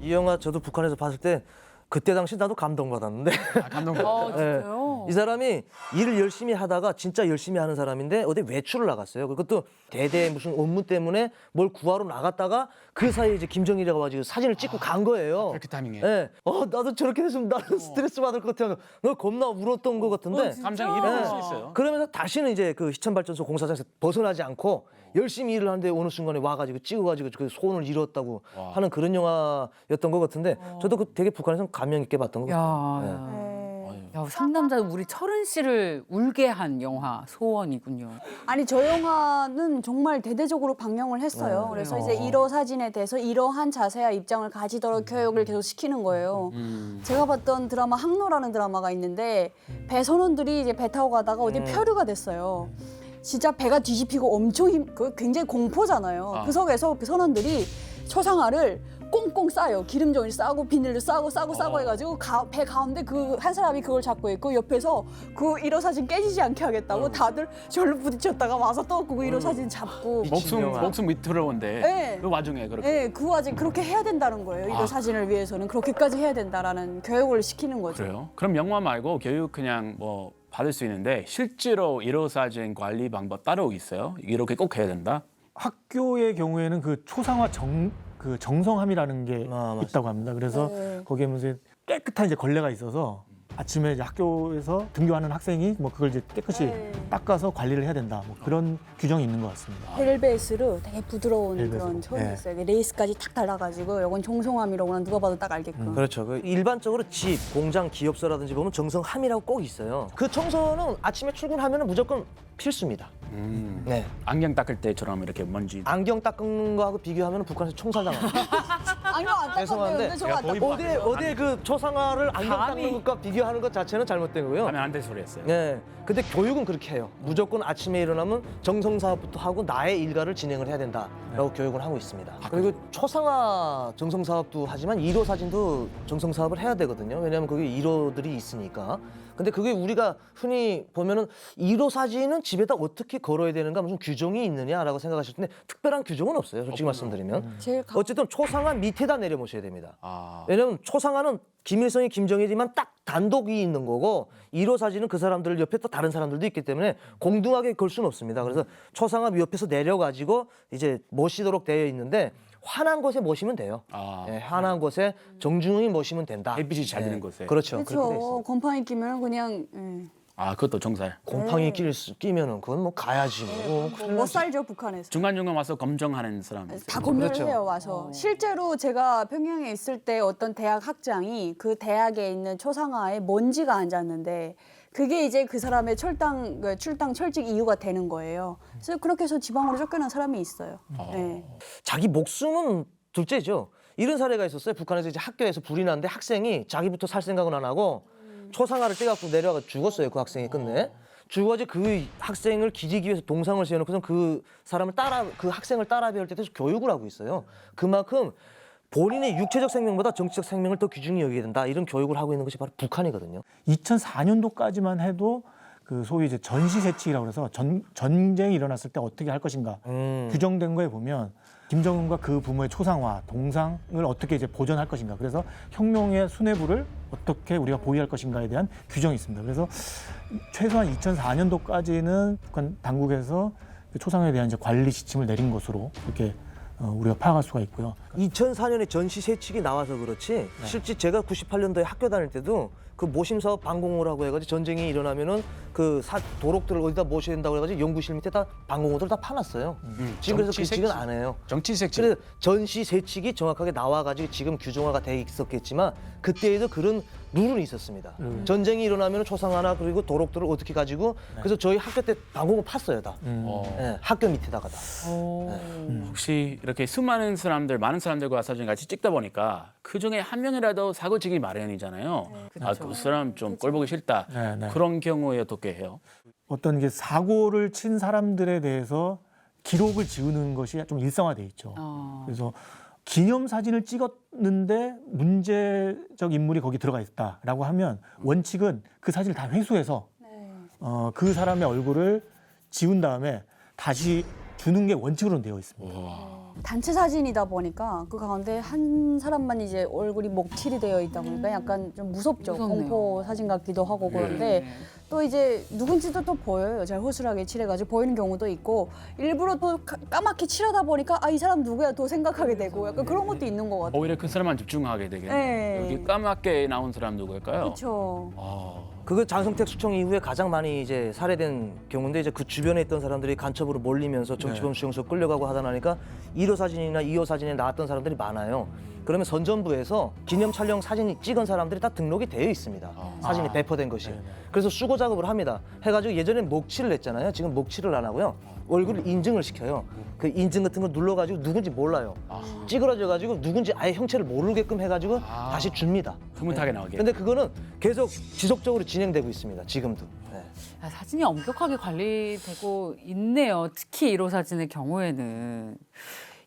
이 영화 저도 북한에서 봤을 때 그때 당시 나도 감동받았는데 아, 감동. 진짜요? 이 사람이 일을 열심히 하다가 진짜 열심히 하는 사람인데 어디 외출을 나갔어요. 그것도 대대 무슨 업무 때문에 뭘 구하러 나갔다가 그 사이에 이제 김정일이가 와가지고 사진을 찍고 간 거예요. 그렇게 타이밍에. 예. 나도 저렇게 했으면 나는 스트레스 받을 것 같아요. 너 겁나 울었던 것 같은데. 감정이 일어날 수 있어요. 그러면서 다시는 이제 그 시천발전소 공사장에서 벗어나지 않고 열심히 일을 하는데 어느 순간에 와가지고 찍어가지고 그 소원을 이뤘다고 하는 그런 영화였던 것 같은데 저도 그 되게 북한에서 감명 있게 봤던 것 같아요. 야, 네. 야, 상남자 우리 철은 씨를 울게 한 영화 소원이군요. 아니 저 영화는 정말 대대적으로 방영을 했어요. 그래서 이제 1호 사진에 대해서 이러한 자세와 입장을 가지도록 교육을 계속 시키는 거예요. 제가 봤던 드라마 항로라는 드라마가 있는데 배 선원들이 이제 배 타고 가다가 어디 표류가 됐어요. 진짜 배가 뒤집히고 엄청 굉장히 공포잖아요. 그 속에서 그 선원들이 초상화를 꽁꽁 싸요. 기름종이 싸고 비닐로 싸고 해가지고 배 가운데 그 한 사람이 그걸 잡고 있고 옆에서 그 1호 사진 깨지지 않게 하겠다고 다들 절로 부딪혔다가 와서 또 그 1호 사진 잡고 목숨 위태로운데 네. 그 와중에 그렇게. 네, 그 와중에 그렇게 해야 된다는 거예요. 1호 사진을 위해서는 그렇게까지 해야 된다라는 교육을 시키는 거죠. 그래요? 그럼 영화 말고 교육 그냥 뭐 받을 수 있는데 실제로 1호 사진 관리 방법 따로 있어요? 이렇게 꼭 해야 된다? 학교의 경우에는 그 초상화 그 정성함이라는 게 맞습니다. 있다고 합니다. 그래서 거기에 무슨 깨끗한 이제 걸레가 있어서 아침에 이제 학교에서 등교하는 학생이 뭐 그걸 이제 깨끗이 닦아서 관리를 해야 된다. 뭐 그런 규정이 있는 것 같습니다. 벨베스로 되게 부드러운 벨벳으로. 그런 천이 네. 있어요. 레이스까지 탁 달라가지고 이건 정성함이라고는 누가 봐도 딱 알게끔. 그렇죠. 그 일반적으로 집, 공장, 기업소라든지 보면 정성함이라고 꼭 있어요. 그 청소는 아침에 출근하면 무조건 필수입니다. 네. 안경 닦을 때처럼 이렇게 먼지. 안경 닦는 거하고 비교하면 북한에서 총살당합니다. 아니요, 안 죄송한데 닦았는데 저거 안 닦았어요. 어디에 그 초상화를 안경 닦는 것과 비교하는 것 자체는 잘못된 거고요. 하면 안 될 소리 했어요. 네. 근데 교육은 그렇게 해요. 무조건 아침에 일어나면 정성사업부터 하고 나의 일과를 진행을 해야 된다라고 교육을 하고 있습니다. 그리고 초상화 정성사업도 하지만 1호 사진도 정성사업을 해야 되거든요. 왜냐하면 거기 1호들이 있으니까. 근데 그게 우리가 흔히 보면은 1호 사진은 집에다 어떻게 걸어야 되는가 무슨 규정이 있느냐라고 생각하실 텐데 특별한 규정은 없어요. 솔직히 말씀드리면. 제일 어쨌든 초상화 밑에다 내려놓으셔야 됩니다. 아, 왜냐면 초상화는 김일성이 김정일이만 딱 단독이 있는 거고 1호 사진은 그 사람들 옆에 또 다른 사람들도 있기 때문에 공등하게 걸 수는 없습니다. 그래서 초상화 옆에서 내려가지고 이제 모시도록 되어 있는데 환한 곳에 모시면 돼요. 아. 예, 환한 곳에 정중히 모시면 된다. 햇빛이 잘 드는 곳에. 그렇죠. 그렇게 돼 그렇죠. 있어요. 곰팡이 끼면 그냥 아, 그것도 정살. 곰팡이 끼면은 그건 뭐 가야지 뭐. 못 살죠 북한에서. 중간중간 와서 검정하는 사람. 다 검열을 그렇죠. 해요 와서. 실제로 제가 평양에 있을 때 어떤 대학 학장이 그 대학에 있는 초상화에 먼지가 앉았는데 그게 이제 그 사람의 출당 철직 이유가 되는 거예요. 그래서 그렇게 해서 지방으로 쫓겨난 사람이 있어요. 네. 자기 목숨은 둘째죠. 이런 사례가 있었어요. 북한에서 이제 학교에서 불이 났는데 학생이 자기부터 살 생각은 안 하고 초상화를 떼갖고 내려가 죽었어요. 그 학생이 끝내. 죽어가지고 그 학생을 기리기 위해서 동상을 세워놓고서 그 학생을 따라 배울 때 대해서 교육을 하고 있어요. 그만큼 본인의 육체적 생명보다 정치적 생명을 더 귀중히 여겨야 된다. 이런 교육을 하고 있는 것이 바로 북한이거든요. 2004년도까지만 해도 그 소위 이제 전시세칙이라고 해서 전쟁이 일어났을 때 어떻게 할 것인가 규정된 거에 보면 김정은과 그 부모의 초상화, 동상을 어떻게 이제 보존할 것인가. 그래서 혁명의 수뇌부를 어떻게 우리가 보유할 것인가에 대한 규정이 있습니다. 그래서 최소한 2004년도까지는 북한 당국에서 그 초상화에 대한 이제 관리 지침을 내린 것으로 이렇게 우리가 파악할 수가 있고요. 2004년에 전시세칙이 나와서 그렇지 실제 제가 98년도에 학교 다닐 때도 그 모심사업 방공호라고 해가지고 전쟁이 일어나면은 그 도록들을 어디다 모셔야 된다고 해가지고 연구실 밑에 다 방공호들 다 파놨어요. 지금 그래서 그 지금 안 해요. 정치색칙. 그래서 전시세칙이 정확하게 나와가지고 지금 규정화가 돼 있었겠지만 그때에도 그런 룰은 있었습니다. 전쟁이 일어나면 초상화나 그리고 도록들을 어떻게 가지고 그래서 저희 학교 때 방공호 팠어요 다. 네, 학교 밑에다가 다. 혹시 이렇게 수많은 사람들, 많은 사람들과 사진 같이 찍다 보니까 그 중에 한 명이라도 사고 치기 마련이잖아요. 그 사람 좀 꼴 보기 싫다. 네, 네. 그런 경우에 어떻게 해요? 어떤 게 사고를 친 사람들에 대해서 기록을 지우는 것이 좀 일상화돼 있죠. 그래서 기념사진을 찍었는데 문제적 인물이 거기 들어가 있다라고 하면 원칙은 그 사진을 다 회수해서 그 사람의 얼굴을 지운 다음에 다시 주는 게 원칙으로 되어 있습니다. 단체 사진이다 보니까 그 가운데 한 사람만 이제 얼굴이 목칠이 되어 있다 보니까 약간 좀 무섭죠. 무섭네요. 공포 사진 같기도 하고 그런데 또 이제 누군지도 또 보여요. 잘 허술하게 칠해가지고 보이는 경우도 있고 일부러 또 까맣게 칠하다 보니까 아, 이 사람 누구야 또 생각하게 되고 약간 그런 것도 있는 것 같아요. 오히려 그 사람만 집중하게 되겠네요. 네. 여기 까맣게 나온 사람 누구일까요? 그렇죠. 그거 장성택 수청 이후에 가장 많이 이제 살해된 경우인데 이제 그 주변에 있던 사람들이 간첩으로 몰리면서 정치범 수용소 끌려가고 하다 나니까 1호 사진이나 2호 사진에 나왔던 사람들이 많아요. 그러면 선전부에서 기념 촬영 사진 찍은 사람들이 다 등록이 되어 있습니다. 사진이 배포된 것이. 그래서 수거 작업을 합니다. 해가지고 예전엔 목칠을 했잖아요. 지금 목칠을 안 하고요. 얼굴을 인증을 시켜요. 그 인증 같은 거 눌러가지고 누군지 몰라요. 찌그러져가지고 누군지 아예 형체를 모르게끔 해가지고 다시 줍니다. 흐뭇하게 나오게. 근데 그거는 계속 지속적으로 진행되고 있습니다. 지금도. 네. 야, 사진이 엄격하게 관리되고 있네요. 특히 1호 사진의 경우에는.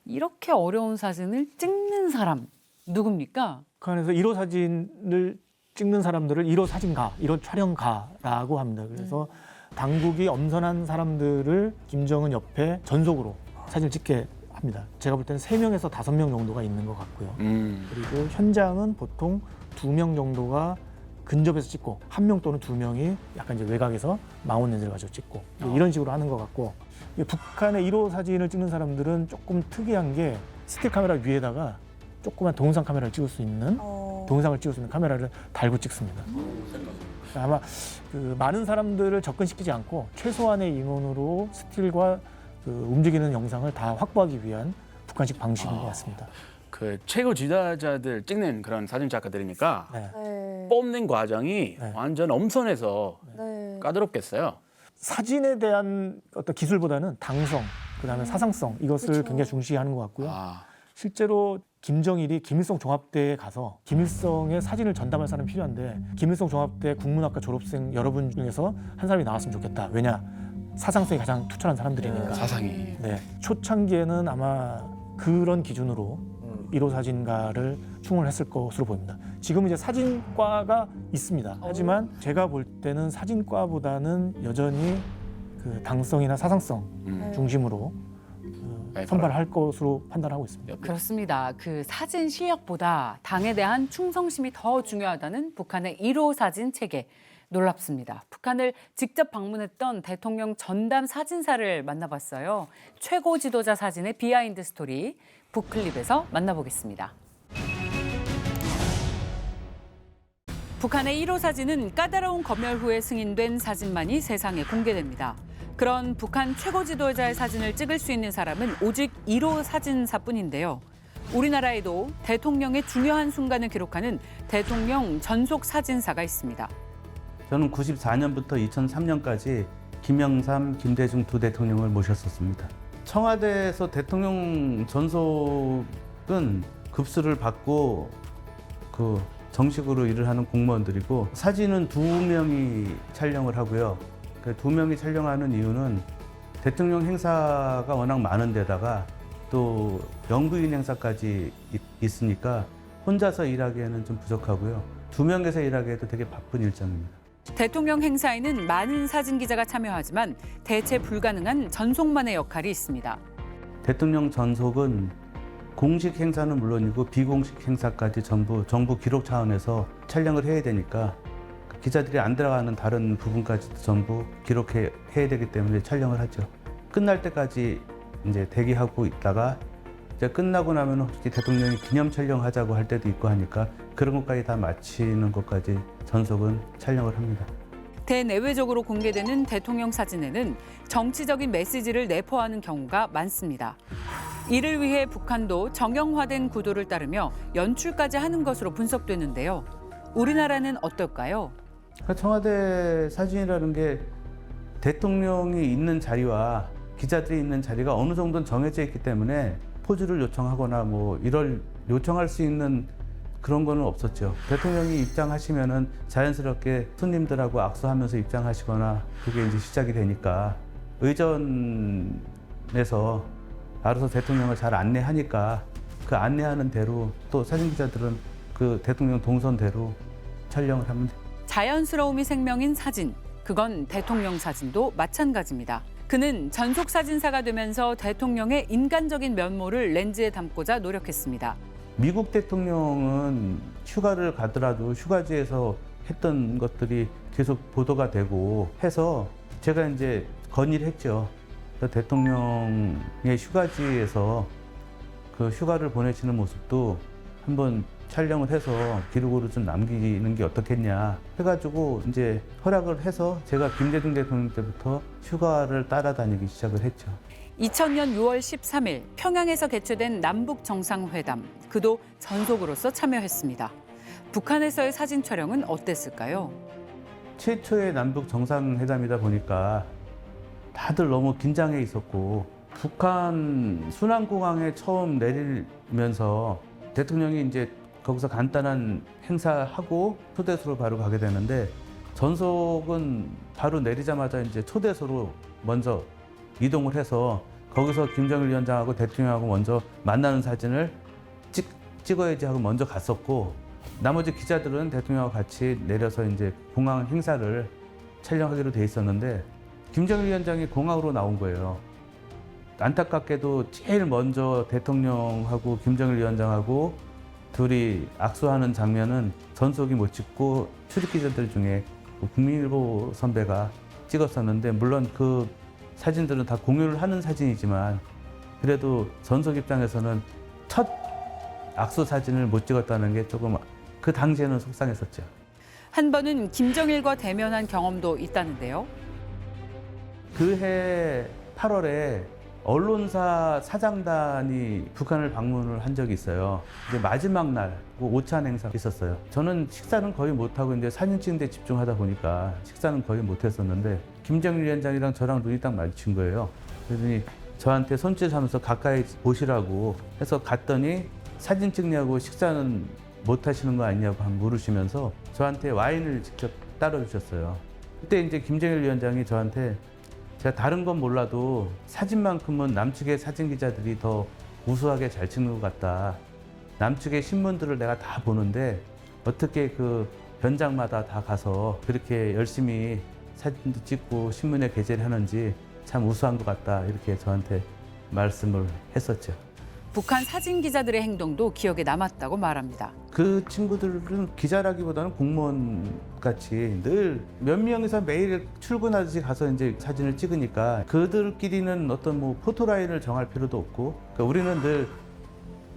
이렇게 어려운 사진을 찍는 사람 누굽니까? 북한에서 1호 사진을 찍는 사람들을 1호 사진가, 1호 촬영가라고 합니다. 그래서 당국이 엄선한 사람들을 김정은 옆에 전속으로 사진을 찍게 합니다. 제가 볼 때는 3명에서 5명 정도가 있는 것 같고요. 그리고 현장은 보통 2명 정도가 근접해서 찍고 1명 또는 2명이 약간 이제 외곽에서 망원 렌즈를 가지고 찍고 이런 식으로 하는 것 같고 북한의 1호 사진을 찍는 사람들은 조금 특이한 게 스틸 카메라 위에다가 조그만 동영상 카메라를 찍을 수 있는 동영상을 찍을 수 있는 카메라를 달고 찍습니다. 아마 그 많은 사람들을 접근시키지 않고 최소한의 인원으로 스틸과 그 움직이는 영상을 다 확보하기 위한 북한식 방식인 것 같습니다. 그 최고 지도자들 찍는 그런 사진 작가들이니까 네. 네. 뽑는 과정이 네. 완전 엄선해서 네. 까다롭겠어요. 사진에 대한 어떤 기술보다는 당성, 그다음에 사상성 이것을 그쵸. 굉장히 중시하는 것 같고요. 아, 실제로 김정일이 김일성 종합대에 가서 김일성의 사진을 전담할 사람이 필요한데 김일성 종합대 국문학과 졸업생 여러분 중에서 한 사람이 나왔으면 좋겠다. 왜냐? 사상성이 가장 투철한 사람들이니까. 사상이. 네. 초창기에는 아마 그런 기준으로 1호 사진가를 충원을 했을 것으로 보입니다. 지금은 이제 사진과가 있습니다. 하지만 제가 볼 때는 사진과보다는 여전히 그 당성이나 사상성 중심으로 네, 선발할 것으로 판단하고 있습니다. 그렇습니다. 그 사진 실력보다 당에 대한 충성심이 더 중요하다는 북한의 1호 사진 체계. 놀랍습니다. 북한을 직접 방문했던 대통령 전담 사진사를 만나봤어요. 최고 지도자 사진의 비하인드 스토리 북클립에서 만나보겠습니다. 북한의 1호 사진은 까다로운 검열 후에 승인된 사진만이 세상에 공개됩니다. 그런 북한 최고 지도자의 사진을 찍을 수 있는 사람은 오직 1호 사진사뿐인데요. 우리나라에도 대통령의 중요한 순간을 기록하는 대통령 전속 사진사가 있습니다. 저는 94년부터 2003년까지 김영삼, 김대중 두 대통령을 모셨었습니다. 청와대에서 대통령 전속은 급수를 받고 그 정식으로 일을 하는 공무원들이고 사진은 2명이 촬영을 하고요. 그 2명이 촬영하는 이유는 대통령 행사가 워낙 많은 데다가 또 영부인 행사까지 있으니까 혼자서 일하기에는 좀 부족하고요. 2명에서 일하기에도 되게 바쁜 일정입니다. 대통령 행사에는 많은 사진 기자가 참여하지만 대체 불가능한 전속만의 역할이 있습니다. 대통령 전속은 공식 행사는 물론이고 비공식 행사까지 전부 정부 기록 차원에서 촬영을 해야 되니까 기자들이 안 들어가는 다른 부분까지도 전부 기록해야 되기 때문에 촬영을 하죠. 끝날 때까지 이제 대기하고 있다가 이제 끝나고 나면 혹시 대통령이 기념 촬영하자고 할 때도 있고 하니까 그런 것까지 다 마치는 것까지 전속은 촬영을 합니다. 대내외적으로 공개되는 대통령 사진에는 정치적인 메시지를 내포하는 경우가 많습니다. 이를 위해 북한도 정형화된 구도를 따르며 연출까지 하는 것으로 분석되는데요. 우리나라는 어떨까요? 청와대 사진이라는 게 대통령이 있는 자리와 기자들이 있는 자리가 어느 정도는 정해져 있기 때문에 포즈를 요청하거나 뭐 이럴 요청할 수 있는 그런 거는 없었죠. 대통령이 입장하시면은 자연스럽게 손님들하고 악수하면서 입장하시거나 그게 이제 시작이 되니까 의전에서 알아서 대통령을 잘 안내하니까 그 안내하는 대로 또 사진 기자들은 그 대통령 동선대로 촬영을 합니다. 자연스러움이 생명인 사진, 그건 대통령 사진도 마찬가지입니다. 그는 전속 사진사가 되면서 대통령의 인간적인 면모를 렌즈에 담고자 노력했습니다. 미국 대통령은 휴가를 가더라도 휴가지에서 했던 것들이 계속 보도가 되고 해서 제가 이제 건의를 했죠. 대통령의 휴가지에서 그 휴가를 보내시는 모습도 한번 촬영을 해서 기록으로 좀 남기는 게 어떻겠냐 해가지고 이제 허락을 해서 제가 김대중 대통령 때부터 휴가를 따라다니기 시작을 했죠. 2000년 6월 13일 평양에서 개최된 남북 정상회담, 그도 전속으로서 참여했습니다. 북한에서의 사진 촬영은 어땠을까요? 최초의 남북 정상회담이다 보니까 다들 너무 긴장해 있었고 북한 순안공항에 처음 내리면서 대통령이 이제 거기서 간단한 행사하고 초대소로 바로 가게 되는데 전속은 바로 내리자마자 이제 초대소로 먼저 이동을 해서 거기서 김정일 위원장하고 대통령하고 먼저 만나는 사진을 찍어야지 하고 먼저 갔었고 나머지 기자들은 대통령하고 같이 내려서 이제 공항 행사를 촬영하기로 돼 있었는데 김정일 위원장이 공항으로 나온 거예요. 안타깝게도 제일 먼저 대통령하고 김정일 위원장하고 둘이 악수하는 장면은 전속이 못 찍고 출입 기자들 중에 국민일보 선배가 찍었었는데 물론 그 사진들은 다 공유를 하는 사진이지만 그래도 전속 입장에서는 첫 악수 사진을 못 찍었다는 게 조금 그 당시에는 속상했었죠. 한 번은 김정일과 대면한 경험도 있다는데요. 그해 8월에 언론사 사장단이 북한을 방문을 한 적이 있어요. 이제 마지막 날 오찬 행사가 있었어요. 저는 식사는 거의 못하고 이제 사진 찍는 데 집중하다 보니까 식사는 거의 못했었는데 김정일 위원장이랑 저랑 눈이 딱 마주친 거예요. 그러더니 저한테 손짓하면서 가까이 보시라고 해서 갔더니 사진 찍냐고 식사는 못 하시는 거 아니냐고 물으시면서 저한테 와인을 직접 따라 주셨어요. 그때 이제 김정일 위원장이 저한테 제가 다른 건 몰라도 사진만큼은 남측의 사진 기자들이 더 우수하게 잘 찍는 것 같다. 남측의 신문들을 내가 다 보는데 어떻게 그 현장마다 다 가서 그렇게 열심히 사진도 찍고 신문에 게재를 하는지 참 우수한 것 같다. 이렇게 저한테 말씀을 했었죠. 북한 사진 기자들의 행동도 기억에 남았다고 말합니다. 그 친구들은 기자라기보다는 공무원 같이 늘 몇 명이서 매일 출근하듯이 가서 이제 사진을 찍으니까 그들끼리는 어떤 뭐 포토라인을 정할 필요도 없고 그러니까 우리는 늘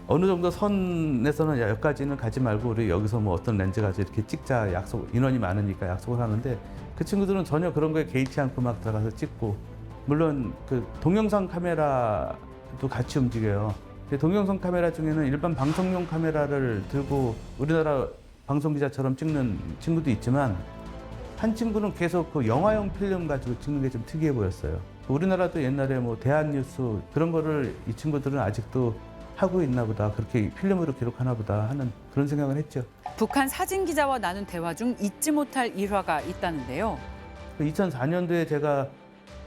어느 정도 선에서는 야, 여기까지는 가지 말고 우리 여기서 뭐 어떤 렌즈 가지고 이렇게 찍자 약속 인원이 많으니까 약속을 하는데 그 친구들은 전혀 그런 거에 개의치 않고 막 들어가서 찍고 물론 그 동영상 카메라도 같이 움직여요. 동영상 카메라 중에는 일반 방송용 카메라를 들고 우리나라 방송 기자처럼 찍는 친구도 있지만 한 친구는 계속 그 영화용 필름 가지고 찍는 게 좀 특이해 보였어요. 우리나라도 옛날에 뭐 대한뉴스 그런 거를 이 친구들은 아직도 하고 있나 보다. 그렇게 필름으로 기록하나 보다 하는 그런 생각을 했죠. 북한 사진 기자와 나눈 대화 중 잊지 못할 일화가 있다는데요. 2004년도에 제가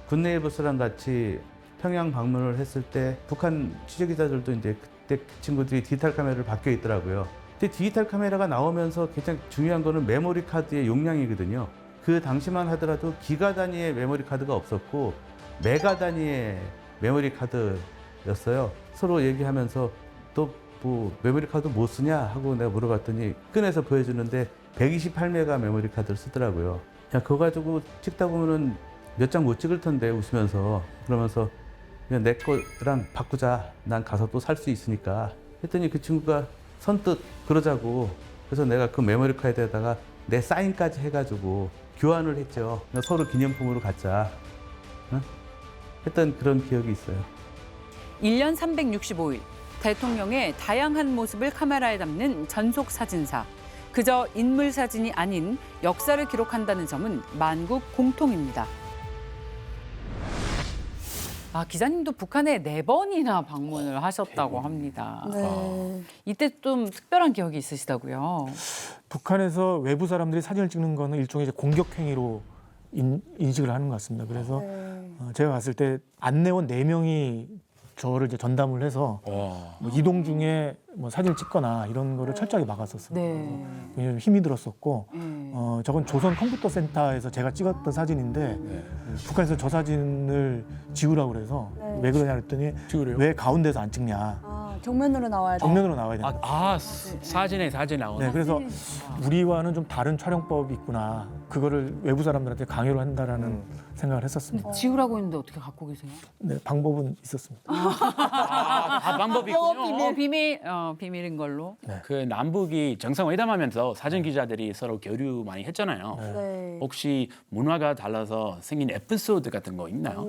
굿네이버스랑 같이 평양 방문을 했을 때 북한 취재기자들도 이제 그때 그 친구들이 디지털 카메라를 바뀌어 있더라고요. 근데 디지털 카메라가 나오면서 가장 중요한 거는 메모리 카드의 용량이거든요. 그 당시만 하더라도 기가 단위의 메모리 카드가 없었고 메가 단위의 메모리 카드였어요. 서로 얘기하면서 또 뭐 메모리 카드 못 쓰냐 하고 내가 물어봤더니 꺼내서 보여주는데 128메가 메모리 카드를 쓰더라고요. 야, 그거 가지고 찍다 보면은 몇 장 못 찍을 텐데 웃으면서 그러면서 그냥 내 거랑 바꾸자. 난 가서 또 살 수 있으니까 했더니 그 친구가 선뜻 그러자고 그래서 내가 그 메모리 카드에다가 내 사인까지 해가지고 교환을 했죠. 서로 기념품으로 갖자. 응? 했던 그런 기억이 있어요. 1년 365일 대통령의 다양한 모습을 카메라에 담는 전속 사진사. 그저 인물 사진이 아닌 역사를 기록한다는 점은 만국 공통입니다. 아, 기자님도 북한에 4번이나 방문을 하셨다고 합니다. 네. 이때 좀 특별한 기억이 있으시다고요. 북한에서 외부 사람들이 사진을 찍는 거는 일종의 이제 공격 행위로 인식을 하는 것 같습니다. 그래서 제가 갔을 때 안내원 4명이 저를 이제 전담을 해서 뭐 이동 중에 뭐 사진을 찍거나 이런 거를 철저하게 막았었어요. 네. 왜냐하면 힘이 들었었고 저건 조선 컴퓨터 센터에서 제가 찍었던 사진인데 북한에서 저 사진을 지우라고 그래서 왜 그러냐 그랬더니 왜 가운데서 안 찍냐. 아, 정면으로 나와야 돼. 정면으로 나와야 된다. 사진에 사진 나오는. 네, 그래서 우리와는 좀 다른 촬영법이 있구나. 그거를 외부 사람들한테 강요를 한다라는 생각을 했었습니다. 지우라고 했는데 어떻게 갖고 계세요? 네, 방법은 있었습니다. 다 방법이 있군요. 비밀인 걸로. 그 남북이 정상회담하면서 사진 기자들이 서로 교류 많이 했잖아요. 네. 혹시 문화가 달라서 생긴 에피소드 같은 거 있나요?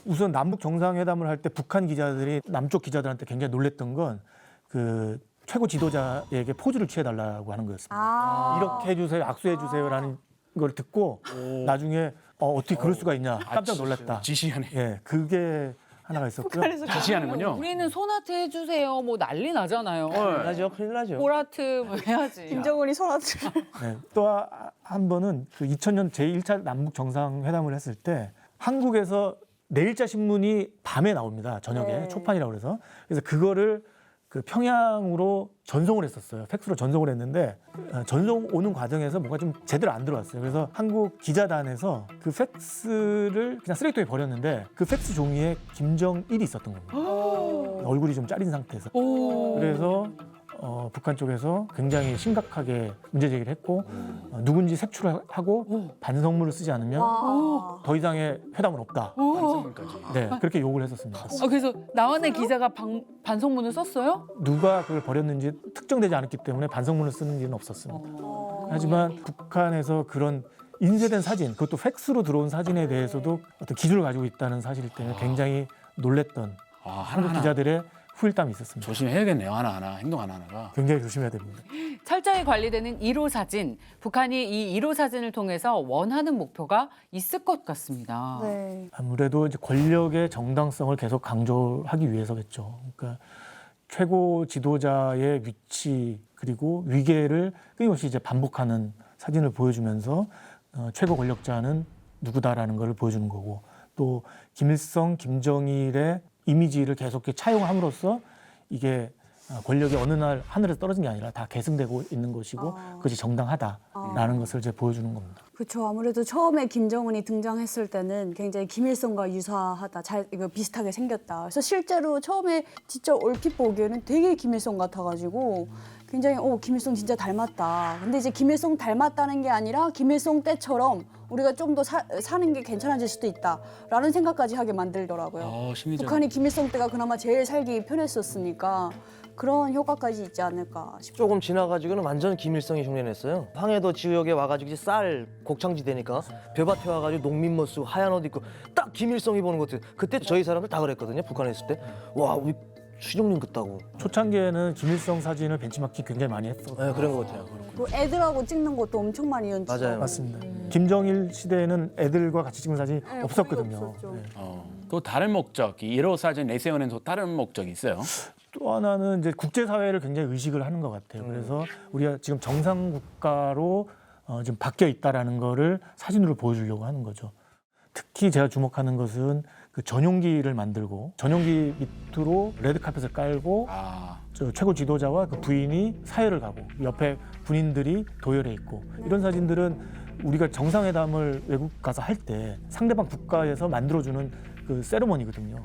우선 남북 정상회담을 할 때 북한 기자들이 남쪽 기자들한테 굉장히 놀랬던 건 그 최고 지도자에게 포즈를 취해달라고 하는 거였습니다. 아. 이렇게 해주세요, 악수해주세요라는 걸 듣고 나중에 어떻게 그럴 수가 있냐 깜짝 놀랐다. 지시하네. 예, 그게 하나가 있었고요. 지시하는군요. 우리는 손아트 해주세요. 뭐 난리 나잖아요. 큰일 나죠, 큰일 나죠. 볼아트 뭐 해야지. 김정은이 손아트. 네, 또 한 번은 그 2000년 제1차 남북 정상회담을 했을 때 한국에서 내일자 신문이 밤에 나옵니다. 저녁에 네. 초판이라고 그래서 그거를 그 평양으로 전송을 했었어요. 팩스로 전송을 했는데 전송 오는 과정에서 뭐가 좀 제대로 안 들어왔어요. 그래서 한국 기자단에서 그 팩스를 그냥 쓰레기통에 버렸는데 그 팩스 종이에 김정일이 있었던 겁니다. 얼굴이 좀 짜린 상태에서. 그래서 북한 쪽에서 굉장히 심각하게 문제 제기를 했고 누군지 색출하고 반성문을 쓰지 않으면 더 이상의 회담은 없다. 네, 그렇게 욕을 했었습니다. 그래서 나만의 기자가 반성문을 썼어요? 누가 그걸 버렸는지 특정되지 않았기 때문에 반성문을 쓰는 일은 없었습니다. 하지만 북한에서 그런 인쇄된 사진, 그것도 팩스로 들어온 사진에 대해서도 어떤 기준을 가지고 있다는 사실 때문에 굉장히 놀랬던 한국 기자들의 후일담이 있었습니다. 조심해야겠네요. 하나하나 행동 하나하나가. 굉장히 조심해야 됩니다. 철저히 관리되는 1호 사진. 북한이 이 1호 사진을 통해서 원하는 목표가 있을 것 같습니다. 네. 아무래도 이제 권력의 정당성을 계속 강조하기 위해서겠죠. 그러니까 최고 지도자의 위치 그리고 위계를 끊임없이 이제 반복하는 사진을 보여주면서 최고 권력자는 누구다라는 것을 보여주는 거고 또 김일성, 김정일의 이미지를 계속 차용함으로써 이게 권력이 어느 날 하늘에서 떨어진 게 아니라 다 계승되고 있는 것이고 그것이 정당하다라는 것을 이제 보여주는 겁니다. 그렇죠. 아무래도 처음에 김정은이 등장했을 때는 굉장히 김일성과 유사하다, 이거 비슷하게 생겼다. 그래서 실제로 처음에 진짜 얼핏 보기에는 되게 김일성 같아가지고 굉장히 김일성 진짜 닮았다. 근데 이제 김일성 닮았다는 게 아니라 김일성 때처럼 우리가 좀 더 사는 게 괜찮아질 수도 있다라는 생각까지 하게 만들더라고요. 심리적. 북한이 김일성 때가 그나마 제일 살기 편했었으니까 그런 효과까지 있지 않을까 싶어요. 조금 지나가지고는 완전 김일성이 흉내냈어요. 황해도 지역에 와가지고 이제 쌀 곡창지 되니까 벼밭에 와가지고 농민모 쓰고 하얀 옷 입고 딱 김일성이 보는 것 같아요. 그때 저희 사람들 다 그랬거든요. 북한에 있을 때. 와, 우리 수종님 같다고. 초창기에는 김일성 사진을 벤치마킹 굉장히 많이 했었어요. 네, 그런 것 같아요. 그 애들하고 찍는 것도 엄청 많이 연출. 맞아요. 맞습니다. 김정일 시대에는 애들과 같이 찍은 사진이 없었거든요. 없었죠. 네. 또 다른 목적, 이 1호 사진 내세우는 또 다른 목적이 있어요. 또 또 하나는 이제 국제사회를 굉장히 의식을 하는 것 같아요. 그래서 우리가 지금 정상 국가로 좀 바뀌어 있다라는 거를 사진으로 보여주려고 하는 거죠. 특히 제가 주목하는 것은 그 전용기를 만들고 전용기 밑으로 레드카펫을 깔고 저 최고 지도자와 그 부인이 사열을 가고 옆에 군인들이 도열해 있고 이런 사진들은 우리가 정상회담을 외국 가서 할 때 상대방 국가에서 만들어주는 그 세레머니거든요.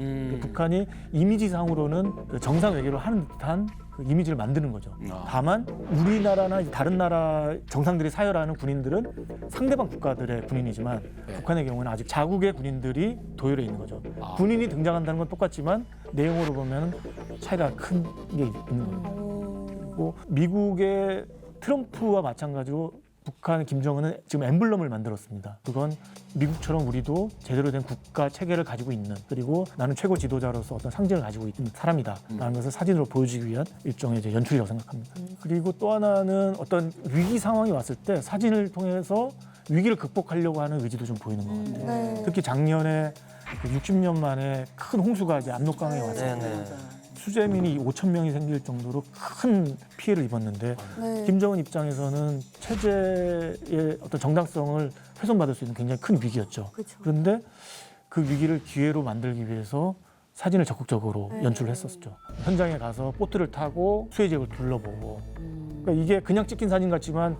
북한이 이미지상으로는 그 정상 외교를 하는 듯한 그 이미지를 만드는 거죠. 다만 우리나라나 다른 나라 정상들이 사열하는 군인들은 상대방 국가들의 군인이지만 북한의 경우는 아직 자국의 군인들이 도열해 있는 거죠. 군인이 등장한다는 건 똑같지만 내용으로 보면 차이가 큰 게 있는 거예요. 그리고 미국의 트럼프와 마찬가지로 북한 김정은은 지금 엠블럼을 만들었습니다. 그건 미국처럼 우리도 제대로 된 국가 체계를 가지고 있는 그리고 나는 최고 지도자로서 어떤 상징을 가지고 있는 사람이다라는 것을 사진으로 보여주기 위한 일종의 이제 연출이라고 생각합니다. 그리고 또 하나는 어떤 위기 상황이 왔을 때 사진을 통해서 위기를 극복하려고 하는 의지도 좀 보이는 것 같아요. 특히 작년에 60년 만에 큰 홍수가 이제 압록강에 왔을 때 수재민이 5천 명이 생길 정도로 큰 피해를 입었는데 김정은 입장에서는 체제의 어떤 정당성을 훼손받을 수 있는 굉장히 큰 위기였죠. 그런데 그 위기를 기회로 만들기 위해서 사진을 적극적으로 연출을 했었죠. 현장에 가서 보트를 타고 수해 지역을 둘러보고 그러니까 이게 그냥 찍힌 사진 같지만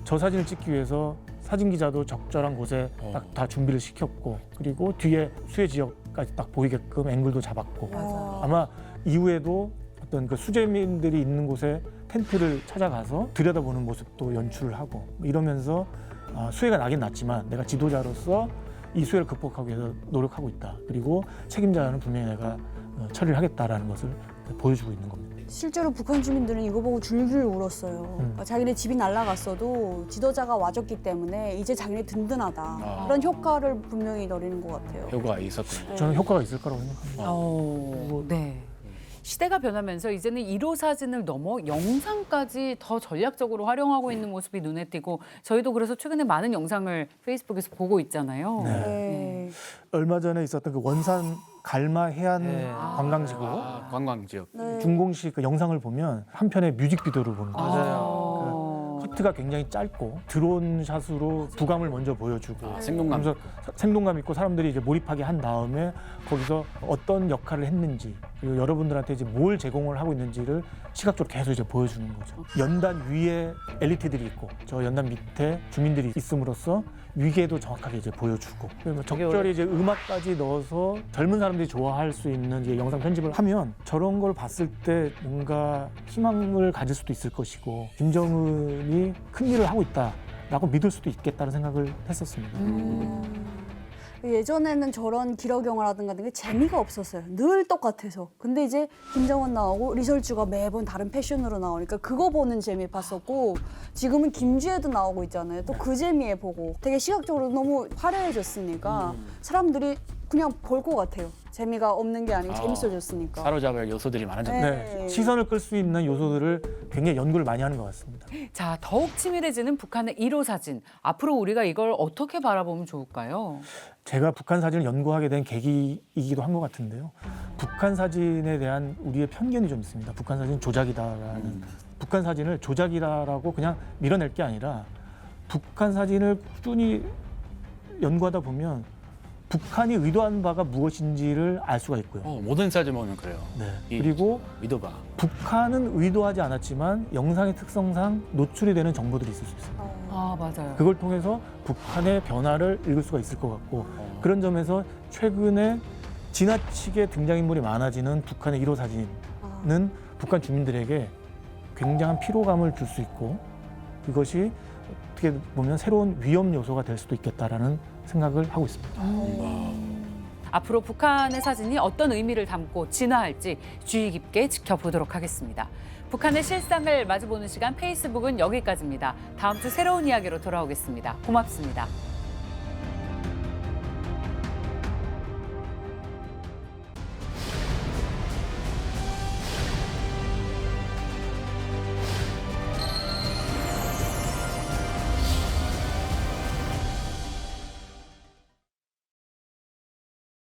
저 사진을 찍기 위해서 사진 기자도 적절한 곳에 딱 다 준비를 시켰고 그리고 뒤에 수해 지역까지 딱 보이게끔 앵글도 잡았고 아마 이후에도 어떤 그 수재민들이 있는 곳에 텐트를 찾아가서 들여다보는 모습도 연출을 하고 이러면서 수해가 나긴 났지만 내가 지도자로서 이 수해를 극복하기 위해서 노력하고 있다. 그리고 책임자는 분명히 내가 처리를 하겠다라는 것을 보여주고 있는 겁니다. 실제로 북한 주민들은 이거 보고 줄줄 울었어요. 그러니까 자기네 집이 날아갔어도 지도자가 와줬기 때문에 이제 자기네 든든하다. 그런 효과를 분명히 노리는 것 같아요. 효과가 있었군요. 저는 효과가 있을 거라고 생각합니다. 네. 시대가 변하면서 이제는 1호 사진을 넘어 영상까지 더 전략적으로 활용하고 있는 모습이 눈에 띄고 저희도 그래서 최근에 많은 영상을 페이스북에서 보고 있잖아요. 네. 얼마 전에 있었던 그 원산 갈마 해안 관광지구 관광지역. 준공식 그 영상을 보면 한편의 뮤직비디오를 보는 거예요. 커트가 굉장히 짧고 드론샷으로 부감을 먼저 보여주고 생동감. 그래서 생동감 있고 사람들이 이제 몰입하게 한 다음에 거기서 어떤 역할을 했는지 그리고 여러분들한테 이제 뭘 제공을 하고 있는지를 시각적으로 계속 이제 보여주는 거죠. 연단 위에 엘리트들이 있고 저 연단 밑에 주민들이 있음으로써 위계도 정확하게 이제 보여주고 그리고 적절히 이제 음악까지 넣어서 젊은 사람들이 좋아할 수 있는 이제 영상 편집을 하면 저런 걸 봤을 때 뭔가 희망을 가질 수도 있을 것이고 김정은이 큰 일을 하고 있다라고 믿을 수도 있겠다는 생각을 했었습니다. 예전에는 저런 기록 영화라든가 게 재미가 없었어요. 늘 똑같아서. 근데 이제 김정은 나오고 리설주가 매번 다른 패션으로 나오니까 그거 보는 재미 봤었고 지금은 김주애도 나오고 있잖아요. 또 그 재미에 보고 되게 시각적으로 너무 화려해졌으니까 사람들이 그냥 볼 것 같아요. 재미가 없는 게 아니고 재밌어졌으니까. 사로잡을 요소들이 많아졌네. 네, 시선을 끌 수 있는 요소들을 굉장히 연구를 많이 하는 것 같습니다. 자, 더욱 치밀해지는 북한의 1호 사진. 앞으로 우리가 이걸 어떻게 바라보면 좋을까요? 제가 북한 사진을 연구하게 된 계기이기도 한 것 같은데요. 북한 사진에 대한 우리의 편견이 좀 있습니다. 북한 사진 조작이다라는. 북한 사진을 조작이다라고 그냥 밀어낼 게 아니라 북한 사진을 꾸준히 연구하다 보면 북한이 의도한 바가 무엇인지를 알 수가 있고요. 모든 사진 보면 그래요. 네. 이 그리고 의도가. 북한은 의도하지 않았지만 영상의 특성상 노출이 되는 정보들이 있을 수 있어요. 아, 맞아요. 그걸 통해서 북한의 변화를 읽을 수가 있을 것 같고 그런 점에서 최근에 지나치게 등장인물이 많아지는 북한의 1호 사진은 북한 주민들에게 굉장한 피로감을 줄 수 있고 그것이 어떻게 보면 새로운 위험 요소가 될 수도 있겠다라는 생각을 하고 있습니다. 앞으로 북한의 사진이 어떤 의미를 담고 진화할지 주의 깊게 지켜보도록 하겠습니다. 북한의 실상을 마주보는 시간 페이스북은 여기까지입니다. 다음 주 새로운 이야기로 돌아오겠습니다. 고맙습니다.